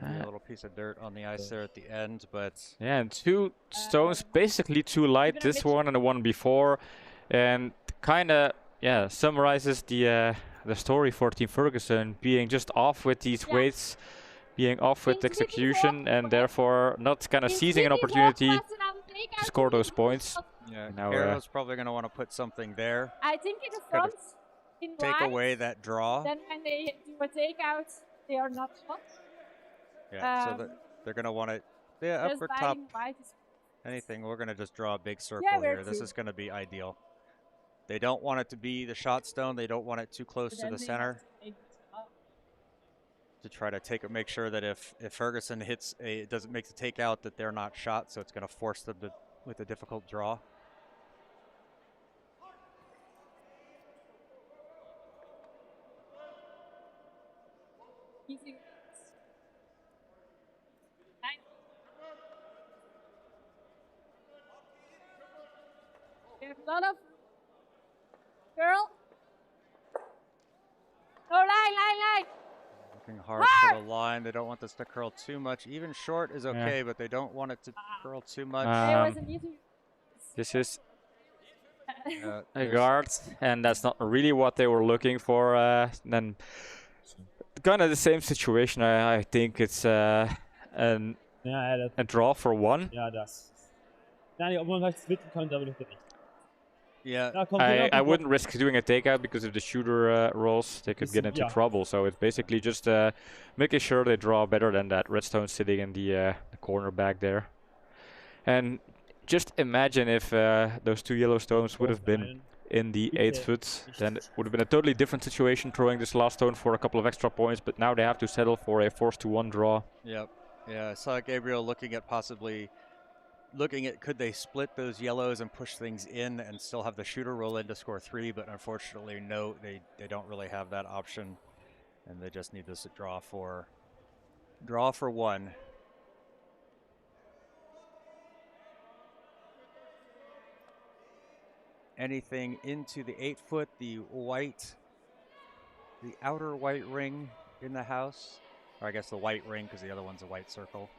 A little piece of dirt on the ice there at the end, but... Yeah, and 2 stones, basically too light, this one and the one before. And kind of, summarizes the story for Team Ferguson, being just off with these weights, being off with execution, and therefore not kind of seizing an opportunity to score those points. Yeah, Caro's probably going to want to put something there. I think in the front, in take away that draw. Then when they do a takeout, they are not shot. Yeah, so they're going to want it. Yeah, upper top. Anything. We're going to just draw a big circle here. This is going to be ideal. They don't want it to be the shot stone. They don't want it too close to the center. To try to make sure that if Ferguson doesn't make the takeout, that they're not shot. So it's going to force them to with a difficult draw. There's a lot of girl. Oh, line. Looking hard for the line. They don't want this to curl too much. Even short is okay, but they don't want it to curl too much. This is Uh, A there's- guard, and that's not really what they were looking for. Then kind of the same situation. I think it's a draw for one. Ja, das. Nein, obwohl man es wicken könnte, aber nicht. yeah, Ja, komm, genau, I komm, wouldn't risk doing a takeout because if the shooter rolls, they could get into Yeah. trouble. So it's basically just making sure they draw better than that redstone sitting in the corner back there. And just imagine if those two yellow stones would have been in the 8 foot, then it would have been a totally different situation throwing this last stone for a couple of extra points, but now they have to settle for a 4-1 draw. Yep. Yeah, I saw Gabriel looking at could they split those yellows and push things in and still have the shooter roll in to score 3, but unfortunately, no, they don't really have that option, and they just need this to draw for 1. Anything into the 8 foot, the outer white ring in the house, or I guess the white ring because the other one's a white circle.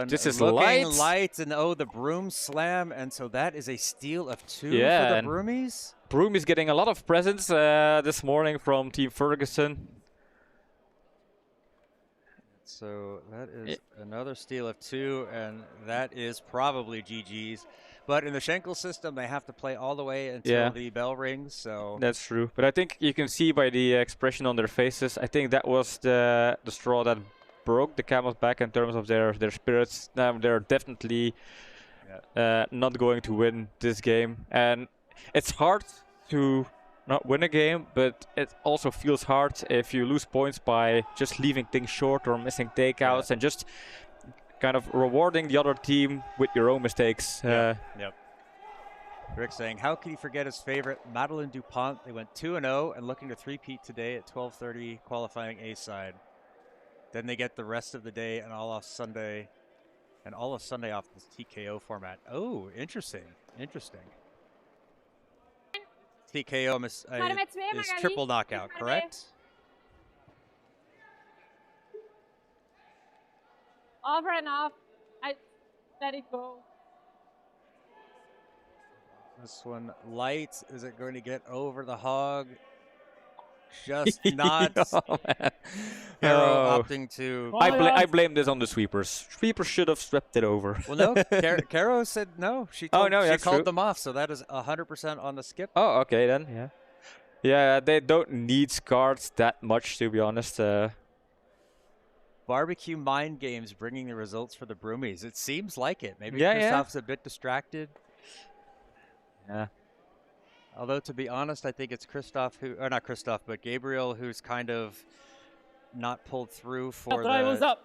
This is looking light. light, and the broom slam, and so that is a steal of 2 Yeah, for the and Broomies. Broomies getting a lot of presents this morning from Team Ferguson. So that is another steal of 2, and that is probably GG's. But in the Schenkel system, they have to play all the way until the bell rings. So that's true. But I think you can see by the expression on their faces, I think that was the straw that broke the camel's back in terms of their spirits. Now they're definitely not going to win this game. And it's hard to not win a game, but it also feels hard if you lose points by just leaving things short or missing takeouts and just kind of rewarding the other team with your own mistakes. Yep. Rick saying, how can he forget his favorite, Madeleine Dupont? They went 2-0 and looking to three-peat today at 12:30 qualifying A side. Then they get the rest of the day and all of Sunday off this TKO format. Oh, interesting. TKO is triple knockout, correct? Over and off. I let it go. This one light. Is it going to get over the hog? Just not. Caro opting to. I blame this on the sweepers. Sweepers should have swept it over. Well, no. Caro said no. She called them off, so that is 100% on the skip. Oh, okay then. Yeah, they don't need cards that much, to be honest. Barbecue mind games bringing the results for the Broomies. It seems like it. Maybe Yeah, Christoph's a bit distracted. Yeah. Although, to be honest, I think it's but Gabriel who's kind of not pulled through for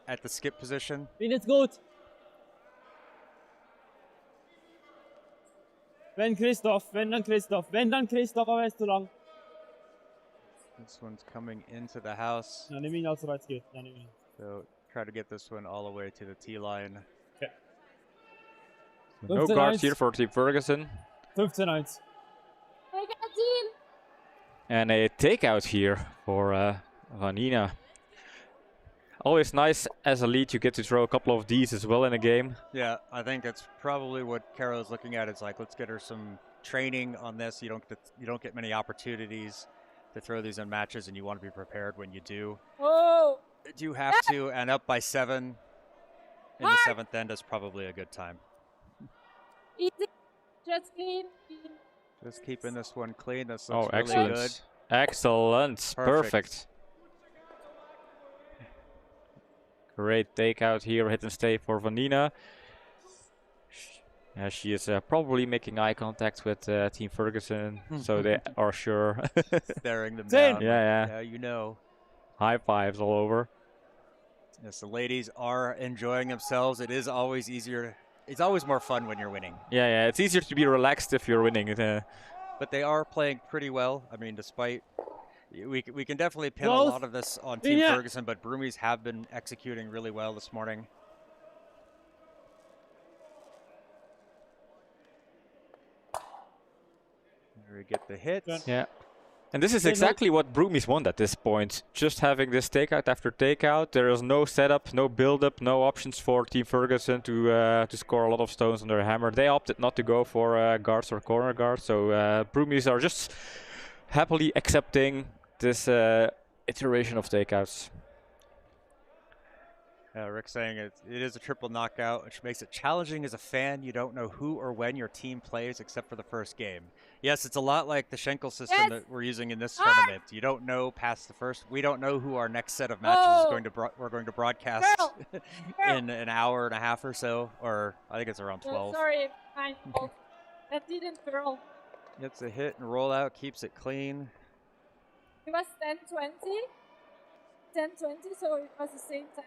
at the skip position. Bin jetzt gut. Wenn dann Christoph, aber er ist zu lang. This one's coming into the house. Ja, nimm ihn also, weit es geht. Ja, nimm ihn. So try to get this one all the way to the T line. Okay. No guards here for Team Ferguson. 15-1. And a takeout here for Vanina. Always nice as a lead, you get to throw a couple of these as well in a game. Yeah, I think that's probably what Caro's looking at. It's like, let's get her some training on this. You don't get many opportunities to throw these in matches, and you want to be prepared when you do. Whoa! You have to, and up by 7 in the 7th end is probably a good time. Easy. Just clean. Just keeping this one clean. This looks really excellent. good. Excellent. Perfect. Great takeout here, hit and stay for Vanina. She is probably making eye contact with Team Ferguson, so they are sure. Staring them down. Yeah, you know. High fives all over. Yes, the ladies are enjoying themselves. It is always easier. It's always more fun when you're winning. Yeah, it's easier to be relaxed if you're winning. But they are playing pretty well. I mean, despite we can definitely pin a lot of this on Team Ferguson, but Broomies have been executing really well this morning. There we get the hit. Yeah. And this is Okay, no. exactly what Broomies want at this point. Just having this takeout after takeout. There is no setup, no build-up, no options for Team Ferguson to score a lot of stones on their hammer. They opted not to go for guards or corner guards. So Broomies are just happily accepting this iteration of takeouts. Rick saying it is a triple knockout, which makes it challenging as a fan. You don't know who or when your team plays except for the first game. Yes, it's a lot like the Schenkel system that we're using in this tournament. You don't know past the first. We don't know who our next set of matches is going to. We're going to broadcast in an hour and a half or so, or I think it's around 12. Sorry, my fault. That didn't curl. Gets a hit and roll out, keeps it clean. It was 10-20. 10-20, so it was the same time.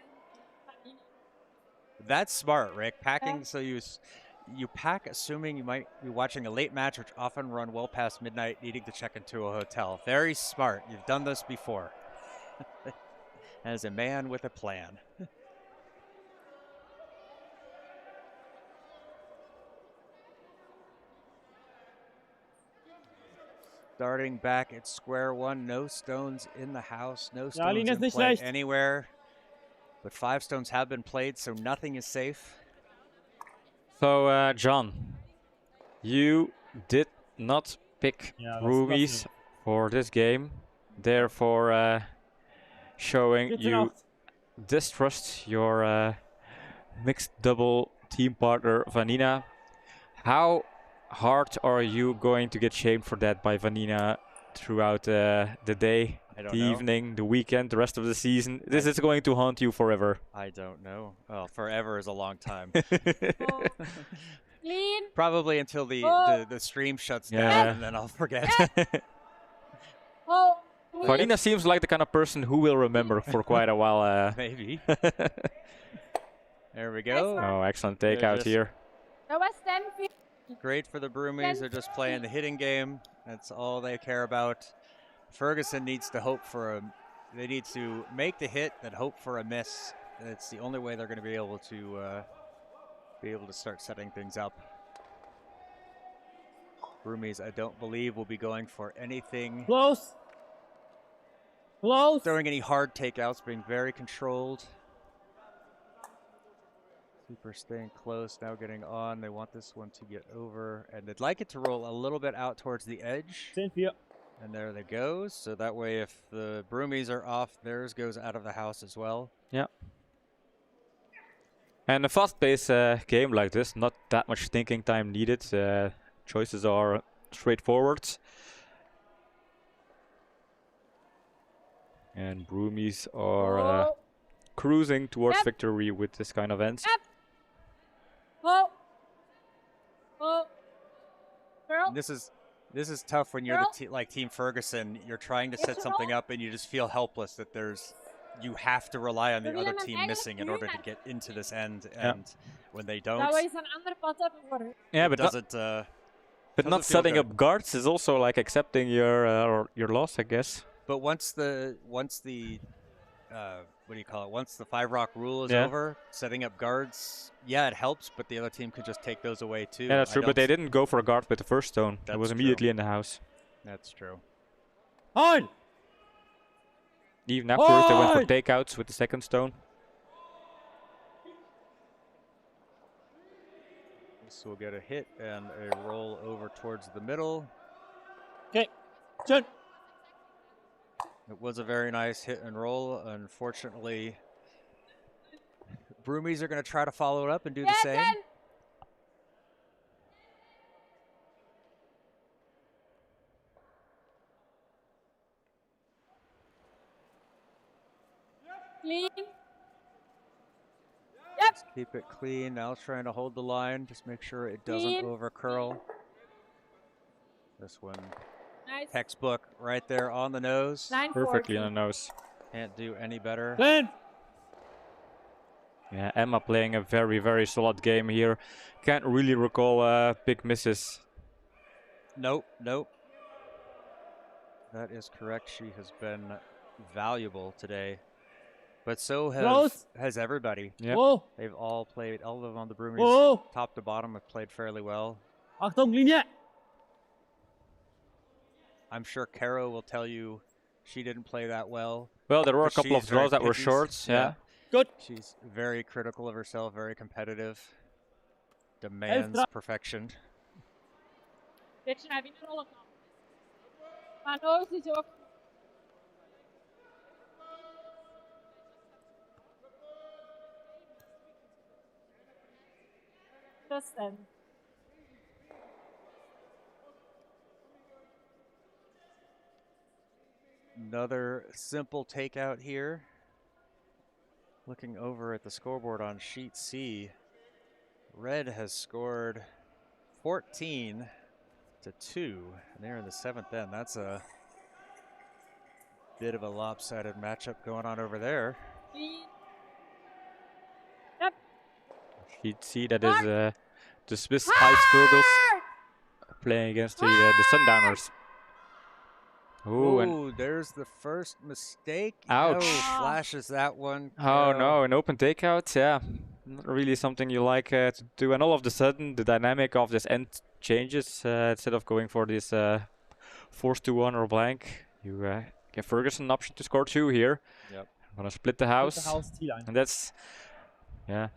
That's smart, Rick. Packing so you pack assuming you might be watching a late match, which often run well past midnight, needing to check into a hotel. Very smart. You've done this before. As a man with a plan. Starting back at square one, no stones in the house, no stones in play anywhere. But 5 stones have been played, so nothing is safe. So, John, you did not pick Broomies for this game, therefore showing you distrust your mixed double team partner, Vanina. How hard are you going to get shamed for that by Vanina throughout the day? The evening, the weekend, the rest of the season? This is going to haunt you forever. I don't know. Well, forever is a long time. Clean. Probably until the stream shuts down, and then I'll forget. Farina seems like the kind of person who will remember for quite a while. Maybe. There we go. Oh, excellent takeout here. That was 10 feet. Great for the Broomies. They're just playing the hitting game. That's all they care about. Ferguson needs to hope for they need to make the hit and hope for a miss. It's the only way they're going to be able to start setting things up. Broomies, I don't believe, will be going for anything. Close. Close. Throwing any hard takeouts, being very controlled. Super staying close, now getting on. They want this one to get over, and they'd like it to roll a little bit out towards the edge. 10 feet. And there they go. So that way, if the Broomies are off, theirs goes out of the house as well. Yeah. And a fast-paced game like this, not that much thinking time needed. Choices are straightforward. And Broomies are cruising towards victory with this kind of ends. This is tough when you're like Team Ferguson. You're trying to set something up and you just feel helpless that you have to rely on the other team missing in order to get into this end. And when they don't, yeah, but not setting up guards is also like accepting your loss, I guess. But once the what do you call it? Once the 5 rock rule is over, setting up guards, yeah, it helps, but the other team could just take those away too. Yeah, that's true, but they didn't go for a guard with the first stone. It was immediately in the house. That's true. On! Even afterwards, they went for takeouts with the second stone. This will get a hit and a roll over towards the middle. Okay, good. It was a very nice hit and roll. Unfortunately, Broomies are going to try to follow it up and do the same. Clean. Just keep it clean. Now trying to hold the line. Just make sure it doesn't over curl. This one. Nice. Textbook right there on the nose. Perfectly on the nose. Can't do any better. Clean. Yeah, Emma playing a very, very solid game here. Can't really recall big misses. Nope, nope. That is correct. She has been valuable today. But so has everybody. Yep. They've all played, all of them on the Broomies, top to bottom, have played fairly well. Achtung, Linie. I'm sure Caro will tell you she didn't play that well. Well, there were a But couple of she's very draws that were picky. short. Yeah. Good. She's very critical of herself, very competitive, demands perfection. Dit schrijf je in de rollenkant. Maar nooit is ook. Rusten. Another simple takeout here. Looking over at the scoreboard on sheet C, Red has scored 14 to 2. And they're in the 7th end. That's a bit of a lopsided matchup going on over there. Yep. She'd see that is the Swiss Ice Fergus playing against the Sundowners. Ooh, and there's the first mistake. Ouch. Oh, flashes that one. oh no, an open takeout, yeah. Not really something you like to do. And all of a sudden, the dynamic of this end changes. Instead of going for this force to 1 or blank, you give Ferguson an option to score 2 here. Yep. I'm gonna split the house. T-line. And that's, yeah,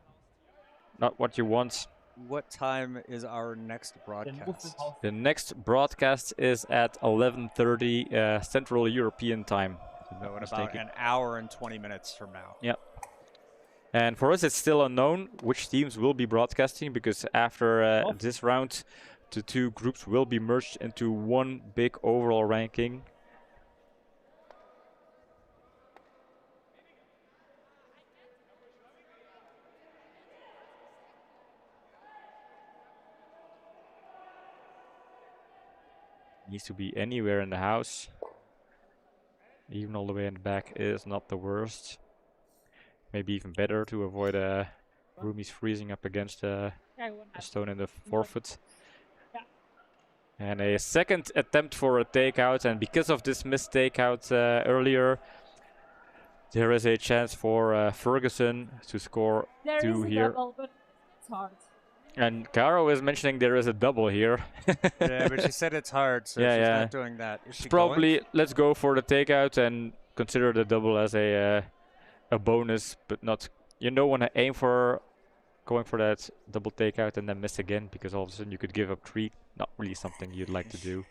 not what you want. What time is our next broadcast? The next broadcast is at 11:30 Central European time. So in about an hour and 20 minutes from now. Yep. And for us, it's still unknown which teams will be broadcasting, because after this round, the 2 groups will be merged into one big overall ranking. Needs to be anywhere in the house. Even all the way in the back is not the worst. Maybe even better to avoid Broomies freezing up against a stone in the forefoot. And a second attempt for a takeout, and because of this missed takeout earlier, there is a chance for Ferguson to score 2 here. Double, but it's hard. And Caro is mentioning there is a double here. Yeah, but she said it's hard, so she's not doing that. Is she probably going? Let's go for the takeout and consider the double as a bonus, but not. You don't want to aim for going for that double takeout and then miss again, because all of a sudden you could give up 3. Not really something you'd like to do.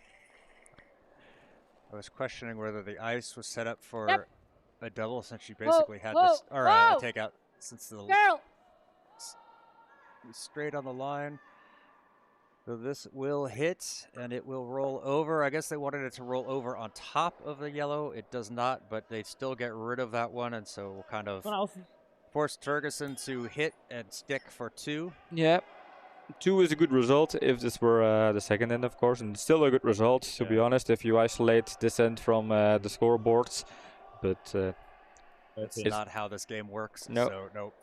I was questioning whether the ice was set up for Yep. a double, since she basically had whoa, this, or a whoa. takeout, since the Girl. straight on the line. So this will hit and it will roll over. I guess they wanted it to roll over on top of the yellow. It does not, but they still get rid of that one, and so we'll kind of force Ferguson to hit and stick for 2. Yeah, 2 is a good result if this were the second end, of course, and still a good result, to be honest, if you isolate this end from the scoreboards. But it's not how this game works. No. So nope.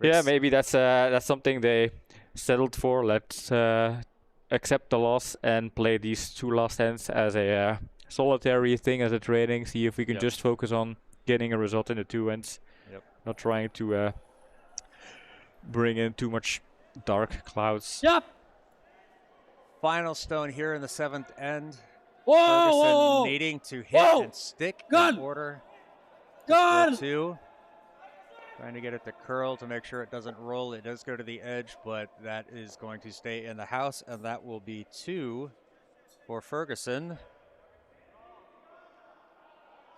Yeah, maybe that's something they settled for. Let's accept the loss and play these 2 last ends as a solitary thing, as a training. See if we can just focus on getting a result in the 2 ends. Yep. Not trying to bring in too much dark clouds. Yep. Final stone here in the 7th end. Whoa, Ferguson needing to hit and stick in order. Good. 2. Trying to get it to curl to make sure it doesn't roll. It does go to the edge, but that is going to stay in the house, and that will be 2 for Ferguson.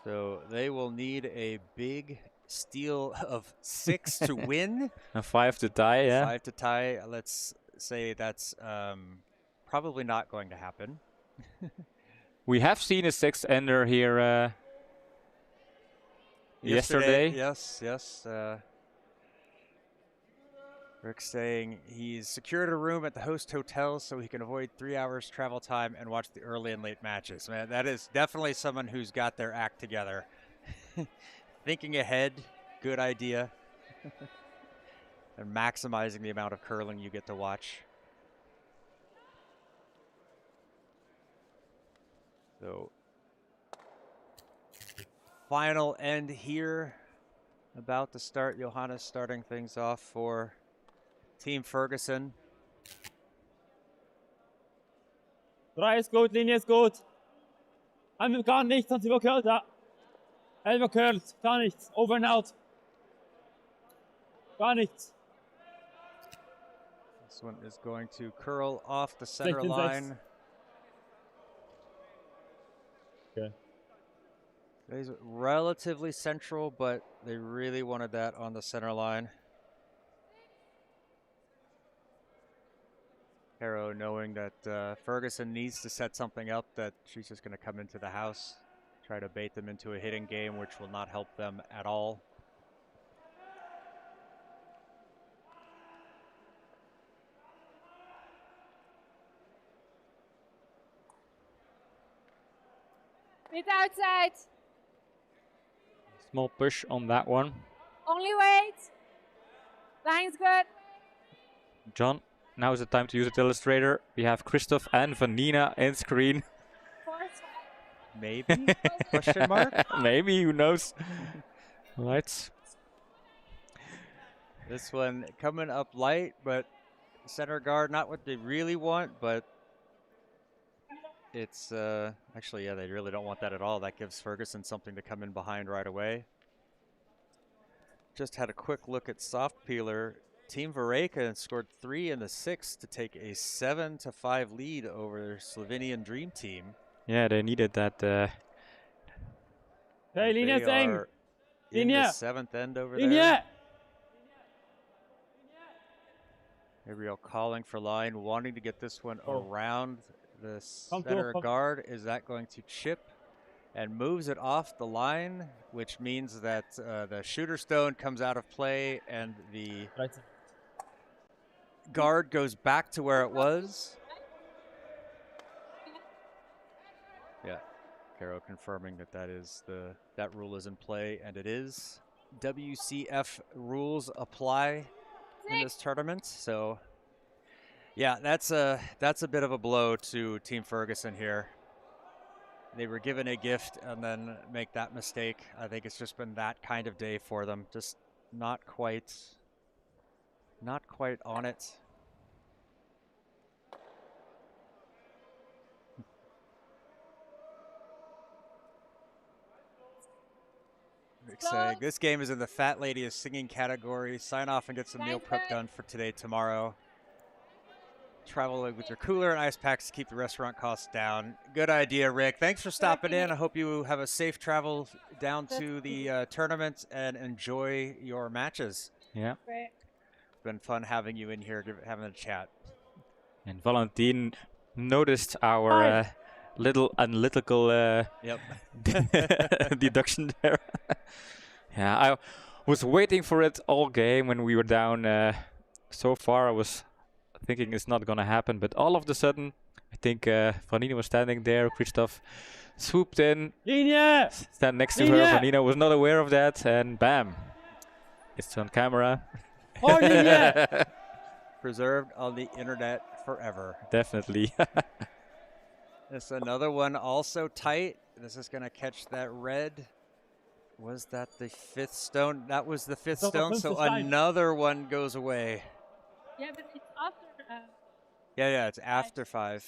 So they will need a big steal of 6 to win. And 5 to tie, yeah. 5 to tie. Let's say that's probably not going to happen. We have seen a 6th ender here yesterday. Yes. Rick's saying he's secured a room at the host hotel so he can avoid 3 hours travel time and watch the early and late matches. Man, that is definitely someone who's got their act together. Thinking ahead, good idea. And maximizing the amount of curling you get to watch. So, final end here. About to start. Johannes starting things off for Team Ferguson. 3 ist gut, Linie ist gut. Einfach gar nichts, sonst übercurlt, ja. Übercurlt, gar nichts. Over and out. Gar nichts. This one is going to curl off the center 16, line. Okay. It's relatively central, but they really wanted that on the center line. Caro knowing that Ferguson needs to set something up, that she's just going to come into the house, try to bait them into a hitting game, which will not help them at all. Bit outside. Small push on that one. Only wait. Line's good. John, now is the time to use it, Illustrator. We have Christoph and Vanina in screen. Force. Maybe? Question mark? Maybe, who knows? Right. This one coming up light, but center guard, not what they really want, but it's actually, yeah, they really don't want that at all. That gives Ferguson something to come in behind right away. Just had a quick look at soft peeler. Team Vareka scored 3 in the 6th to take a 7-5 lead over their Slovenian Dream Team. Yeah, they needed that. Hey, Linie ist eng. Are in Linie. the 7th end over Linie. there. Gabriel calling for line, wanting to get this one around the center guard. Is that going to chip? And moves it off the line, which means that the shooter stone comes out of play and the guard goes back to where it was. Yeah, Caro confirming that that rule is in play, and it is. WCF rules apply in this tournament, so yeah, that's a bit of a blow to Team Ferguson here. They were given a gift and then make that mistake. I think it's just been that kind of day for them. Just not quite on it. Exciting. This game is in the Fat Lady is Singing category. Sign off and get some meal prep done for today, tomorrow. Travel with your cooler and ice packs to keep the restaurant costs down. Good idea, Rick. Thanks for stopping in. I hope you have a safe travel down to the tournament and enjoy your matches. Yeah. It's been fun having you in here, having a chat. And Valentin noticed our little analytical deduction there. Yeah, I was waiting for it all game when we were down. So far, I was thinking it's not gonna happen, but all of a sudden, I think Vanina was standing there. Christoph swooped in, Linie. stand next to her. Vanina was not aware of that, and bam, it's on camera. Oh, Linie. Preserved on the internet forever. Definitely. This another one also tight. This is gonna catch that red. Was that the 5th stone? That was the 5th stone, so another one goes away. Yeah, but it's after. Yeah, it's after 5.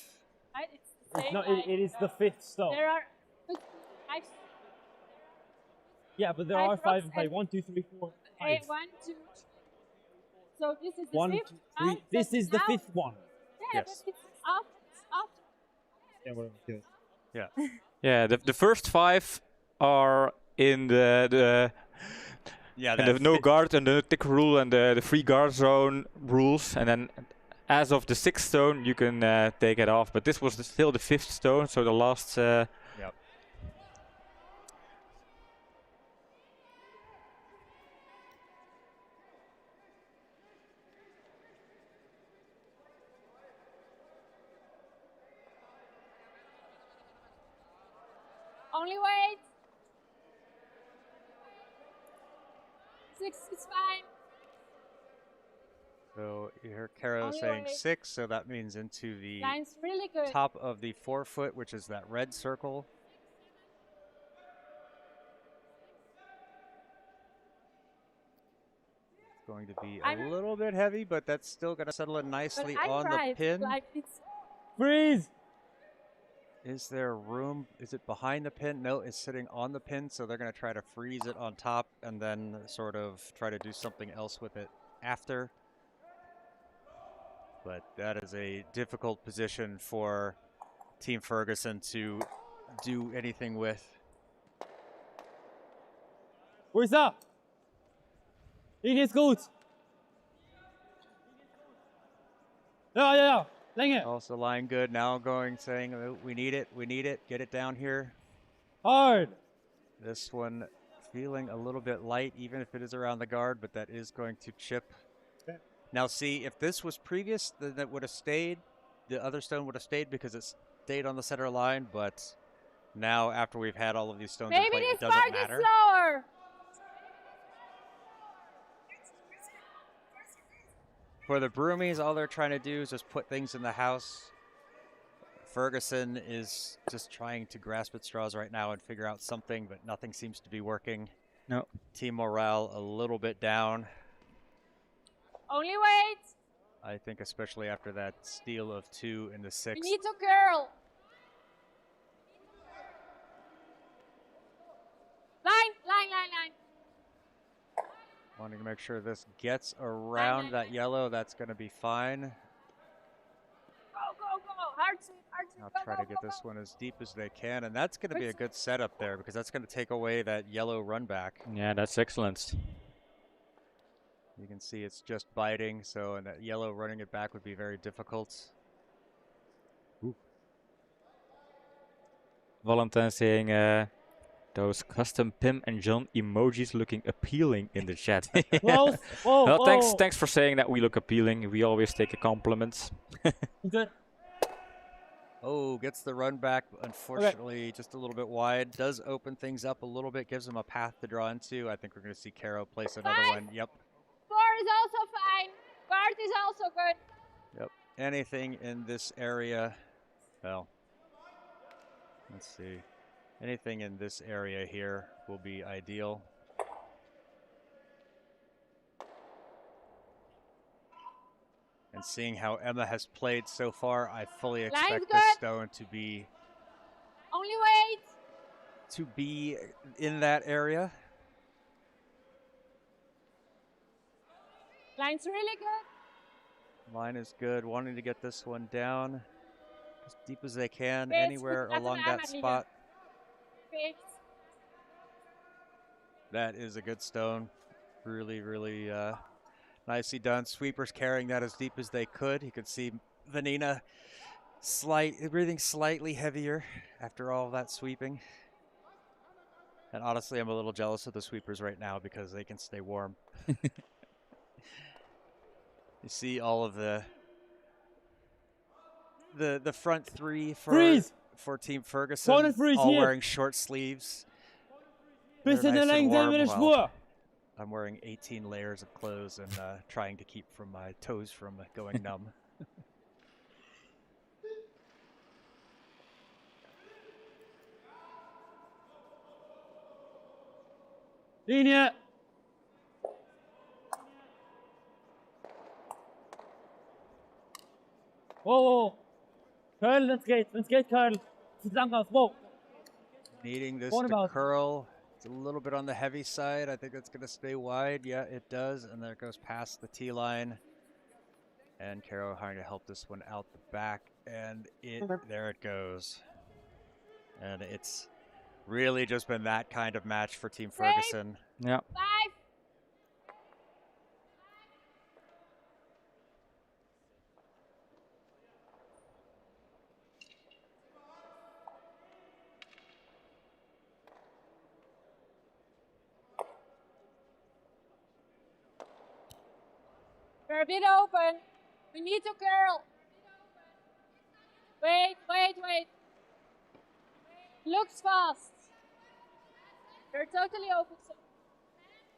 It's the same. No, it is the 5th stone. There are 5. Yeah, but there are 5 by 1, 2, 3, 4, 5. 1, 2. So this is the 1, 2, 5th. 3. This is the 5th one. Yeah, Yes. but it's after. Yeah, whatever. Yeah. Yeah, the first 5 are in the no guard and the tick rule and the free guard zone rules, and then as of the 6th stone you can take it off. But this was still the 5th stone, so the last. Yep. Only wait. 6 is fine. So you hear Caro Only saying way. 6, so that means into the Line's really good. top of the 4-foot, which is that red circle. It's going to be a little bit heavy, but that's still going to settle in nicely But on the pin. Like it's Freeze! Is there room? Is it behind the pin? No, it's sitting on the pin, so they're going to try to freeze it on top and then sort of try to do something else with it after. But that is a difficult position for Team Ferguson to do anything with. Wo ist er? Linie ist gut. Ja. Länge. Also line good. Now going, saying, oh, we need it, get it down here. Hard. This one feeling a little bit light, even if it is around the guard, but that is going to chip. Okay. Now see, if this was previous, then it would have stayed. The other stone would have stayed because it stayed on the center line, but now after we've had all of these stones in play, it doesn't matter. Maybe slower. For the Broomies, all they're trying to do is just put things in the house. Ferguson is just trying to grasp at straws right now and figure out something, but nothing seems to be working. No. Team morale a little bit down. Only wait. I think especially after that steal of 2 in the 6th. We need to curl. Line. Wanting to make sure this gets around that yellow. That's going to be fine. Go. Hard sweep. I'll try to get this one as deep as they can, and that's going to be a good setup there because that's going to take away that yellow run back. Yeah, that's excellent. You can see it's just biting, so and that yellow running it back would be very difficult. Ooh. Valentine saying those custom Pim and John emojis looking appealing in the chat. Close. Well, thanks for saying that we look appealing. We always take a compliment. Good. Oh, gets the run back, unfortunately, just a little bit wide. Does open things up a little bit, gives him a path to draw into. I think we're going to see Caro place another one. Yep. 4 is also fine. Guard is also good. Yep. Anything in this area, well, let's see. Anything in this area here will be ideal. And seeing how Emma has played so far, I fully expect this stone to be Only wait. In that area. Line's really good. Line is good. Wanting to get this one down as deep as they can, anywhere along that spot. That is a good stone. Really, really nicely done. Sweepers carrying that as deep as they could. You could see Vanina breathing slightly heavier after all that sweeping. And honestly, I'm a little jealous of the sweepers right now because they can stay warm. You see all of the front three for Team Ferguson, all wearing short sleeves. Bisschen nice and warm, längere while Spur. I'm wearing 18 layers of clothes and trying to keep from my toes from going numb. Linie. Whoa. Curl, wenn's geht, Curl. Sieht lang aus. Whoa. Needing this to curl. It's a little bit on the heavy side. I think that's going to stay wide. Yeah, it does. And there it goes past the T line. And Caro trying to help this one out the back. And there it goes. And it's really just been that kind of match for Team Ferguson. Yeah. 5. We're a bit open. We need to curl. Wait. Looks fast. They're totally open. So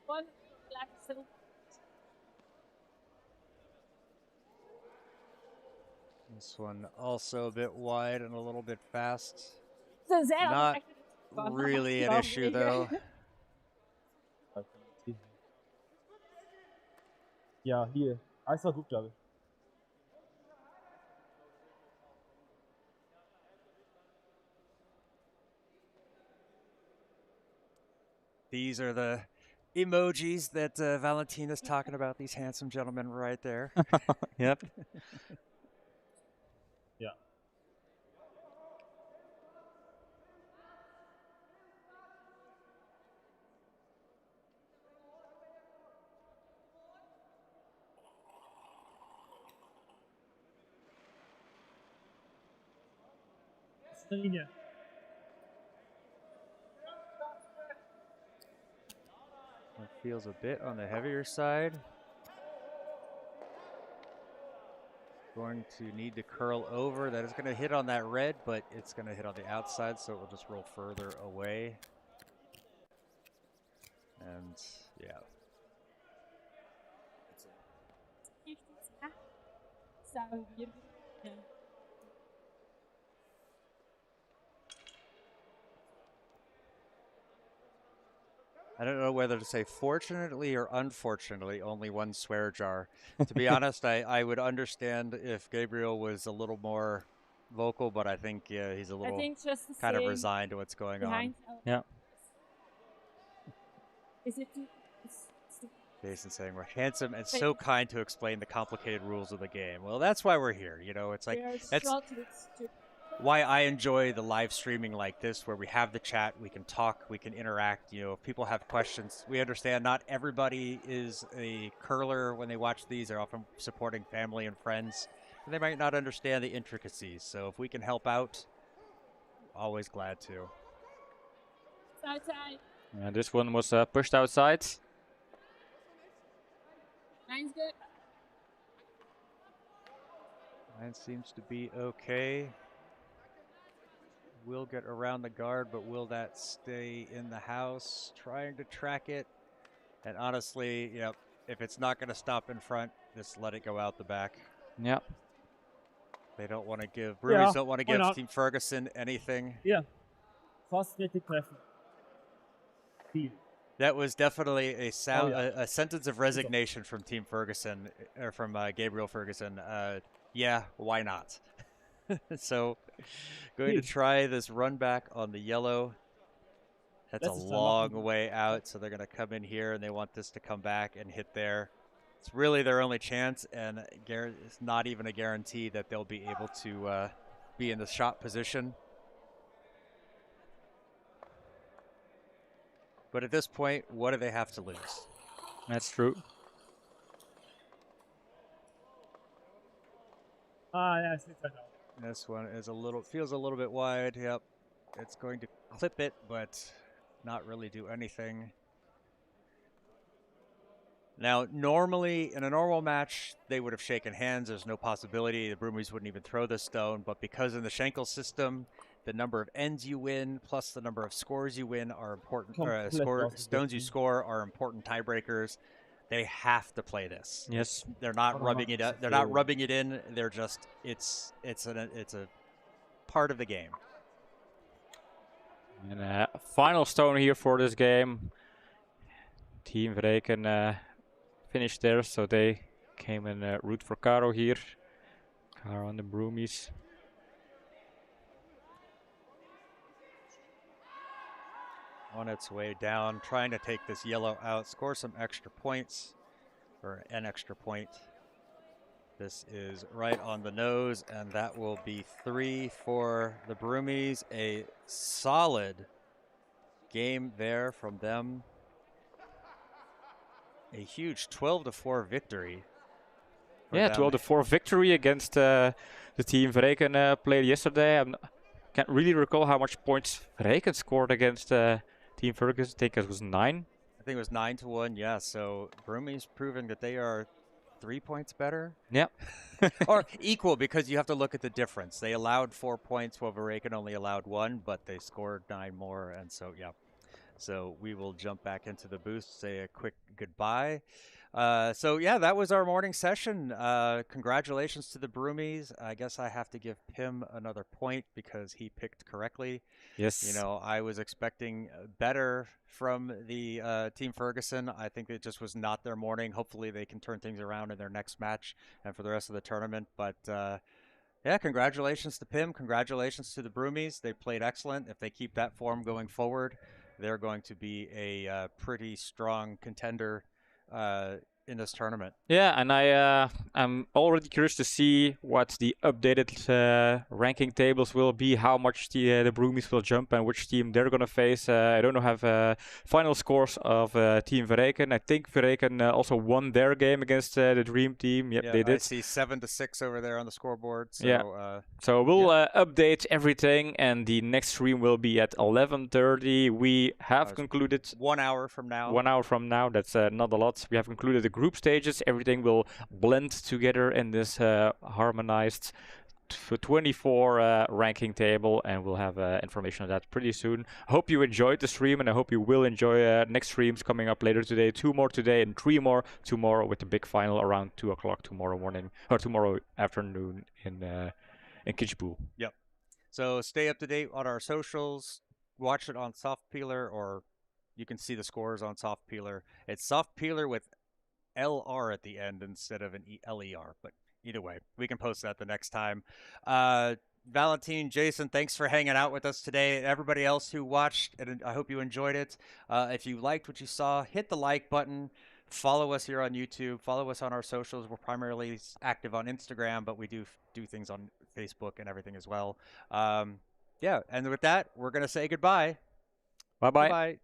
1 black silver. This one also a bit wide and a little bit fast. So sehr Not really an issue though. Ja, hier. Alles war gut, glaube ich. These are the emojis that Valentina's talking about, these handsome gentlemen right there. Yep. Ja. Das ist eine Linie. It feels a bit on the heavier side. Going to need to curl over. That is going to hit on that red, but it's going to hit on the outside, so it will just roll further away. And yeah. So wir ja. I don't know whether to say fortunately or unfortunately, only one swear jar. To be honest, I would understand if Gabriel was a little more vocal, but I think he's a I little think just the kind of same resigned to what's going on. behind. Yeah. Is it too? Jason saying we're handsome and so kind to explain the complicated rules of the game. Well, that's why we're here. You know, it's like that's why I enjoy the live streaming like this, where we have the chat, we can talk, we can interact. You know, if people have questions, we understand not everybody is a curler when they watch these. They're often supporting family and friends, and they might not understand the intricacies. So if we can help out, always glad to. Outside. This one was pushed outside. Mine's good. Mine seems to be okay. Will get around the guard, but will that stay in the house? Trying to track it. And honestly, you know, if it's not going to stop in front, just let it go out the back. Yep. They don't want to give, Broomies don't want to give not? Team Ferguson anything. Ja. Fast richtig treffen. Viel. That was definitely a sound, Oh, yeah. a sentence of resignation from Team Ferguson, or from Gabriel Ferguson. Yeah, why not? So, going to try this run back on the yellow. That's a long way out, so they're going to come in here, and they want this to come back and hit there. It's really their only chance, and it's not even a guarantee that they'll be able to be in the shot position. But at this point, what do they have to lose? That's true. Ah, ja, es liegt halt auch. This one is feels a little bit wide. Yep. It's going to clip it, but not really do anything. Now, normally, in a normal match, they would have shaken hands. There's no possibility. The Broomies wouldn't even throw the stone. But because in the Schenkel system, the number of ends you win plus the number of scores you win are important. Stones you score are important tiebreakers. They have to play this. Yes. They're not rubbing it up. They're not rubbing it in. They're just it's a part of the game. And final stone here for this game. Team Vreken finished there, so they came in route for Caro here. Caro and the Broomies. On its way down, trying to take this yellow out, score some extra points, or an extra point. This is right on the nose, and that will be 3 for the Broomies. A solid game there from them. A huge 12-4 victory. Yeah, 12-4 victory against the team Vreken played yesterday. I can't really recall how much points Vreken scored against Team Ferguson. I think it was 9. I think it was 9-1. Yeah, so Broomies proving that they are 3 points better. Yep. Or equal, because you have to look at the difference. They allowed 4 points while Vreken only allowed 1, but they scored 9 more, and so yeah. So we will jump back into the booth, say a quick goodbye. So yeah, that was our morning session. Congratulations to the Broomies. I guess I have to give Pim another point because he picked correctly. Yes. You know, I was expecting better from the Team Ferguson. I think it just was not their morning. Hopefully they can turn things around in their next match and for the rest of the tournament. But yeah, congratulations to Pim. Congratulations to the Broomies. They played excellent. If they keep that form going forward, they're going to be a pretty strong contender in this tournament. Yeah, and I'm already curious to see what the updated ranking tables will be, how much the Broomies will jump, and which team they're gonna face. I don't know have final scores of Team Verreken. I think Verreken also won their game against the Dream Team. Yep, Yeah, they did. I see 7-6 over there on the scoreboard. So, yeah. So we'll update everything, and the next stream will be at 11:30. We have concluded 1 hour from now. 1 hour from now. That's not a lot. We have concluded the group stages. Everything will blend together in this harmonized 24 ranking table, and we'll have information on that pretty soon. Hope you enjoyed the stream, and I hope you will enjoy next streams coming up later today. 2 more today and 3 more tomorrow, with the big final around 2 o'clock tomorrow morning or tomorrow afternoon in Kitzbühel. Yep. So stay up to date on our socials. Watch it on Soft Peeler, or you can see the scores on Soft Peeler. It's Soft Peeler with LR at the end instead of an LER, but either way, we can post that the next time. Valentine, Jason, thanks for hanging out with us today. Everybody else who watched, and I hope you enjoyed it. If you liked what you saw, hit the like button. Follow us here on YouTube. Follow us on our socials. We're primarily active on Instagram, but we do things on Facebook and everything as well. Yeah, and with that, we're going to say goodbye. Bye-bye. Bye-bye.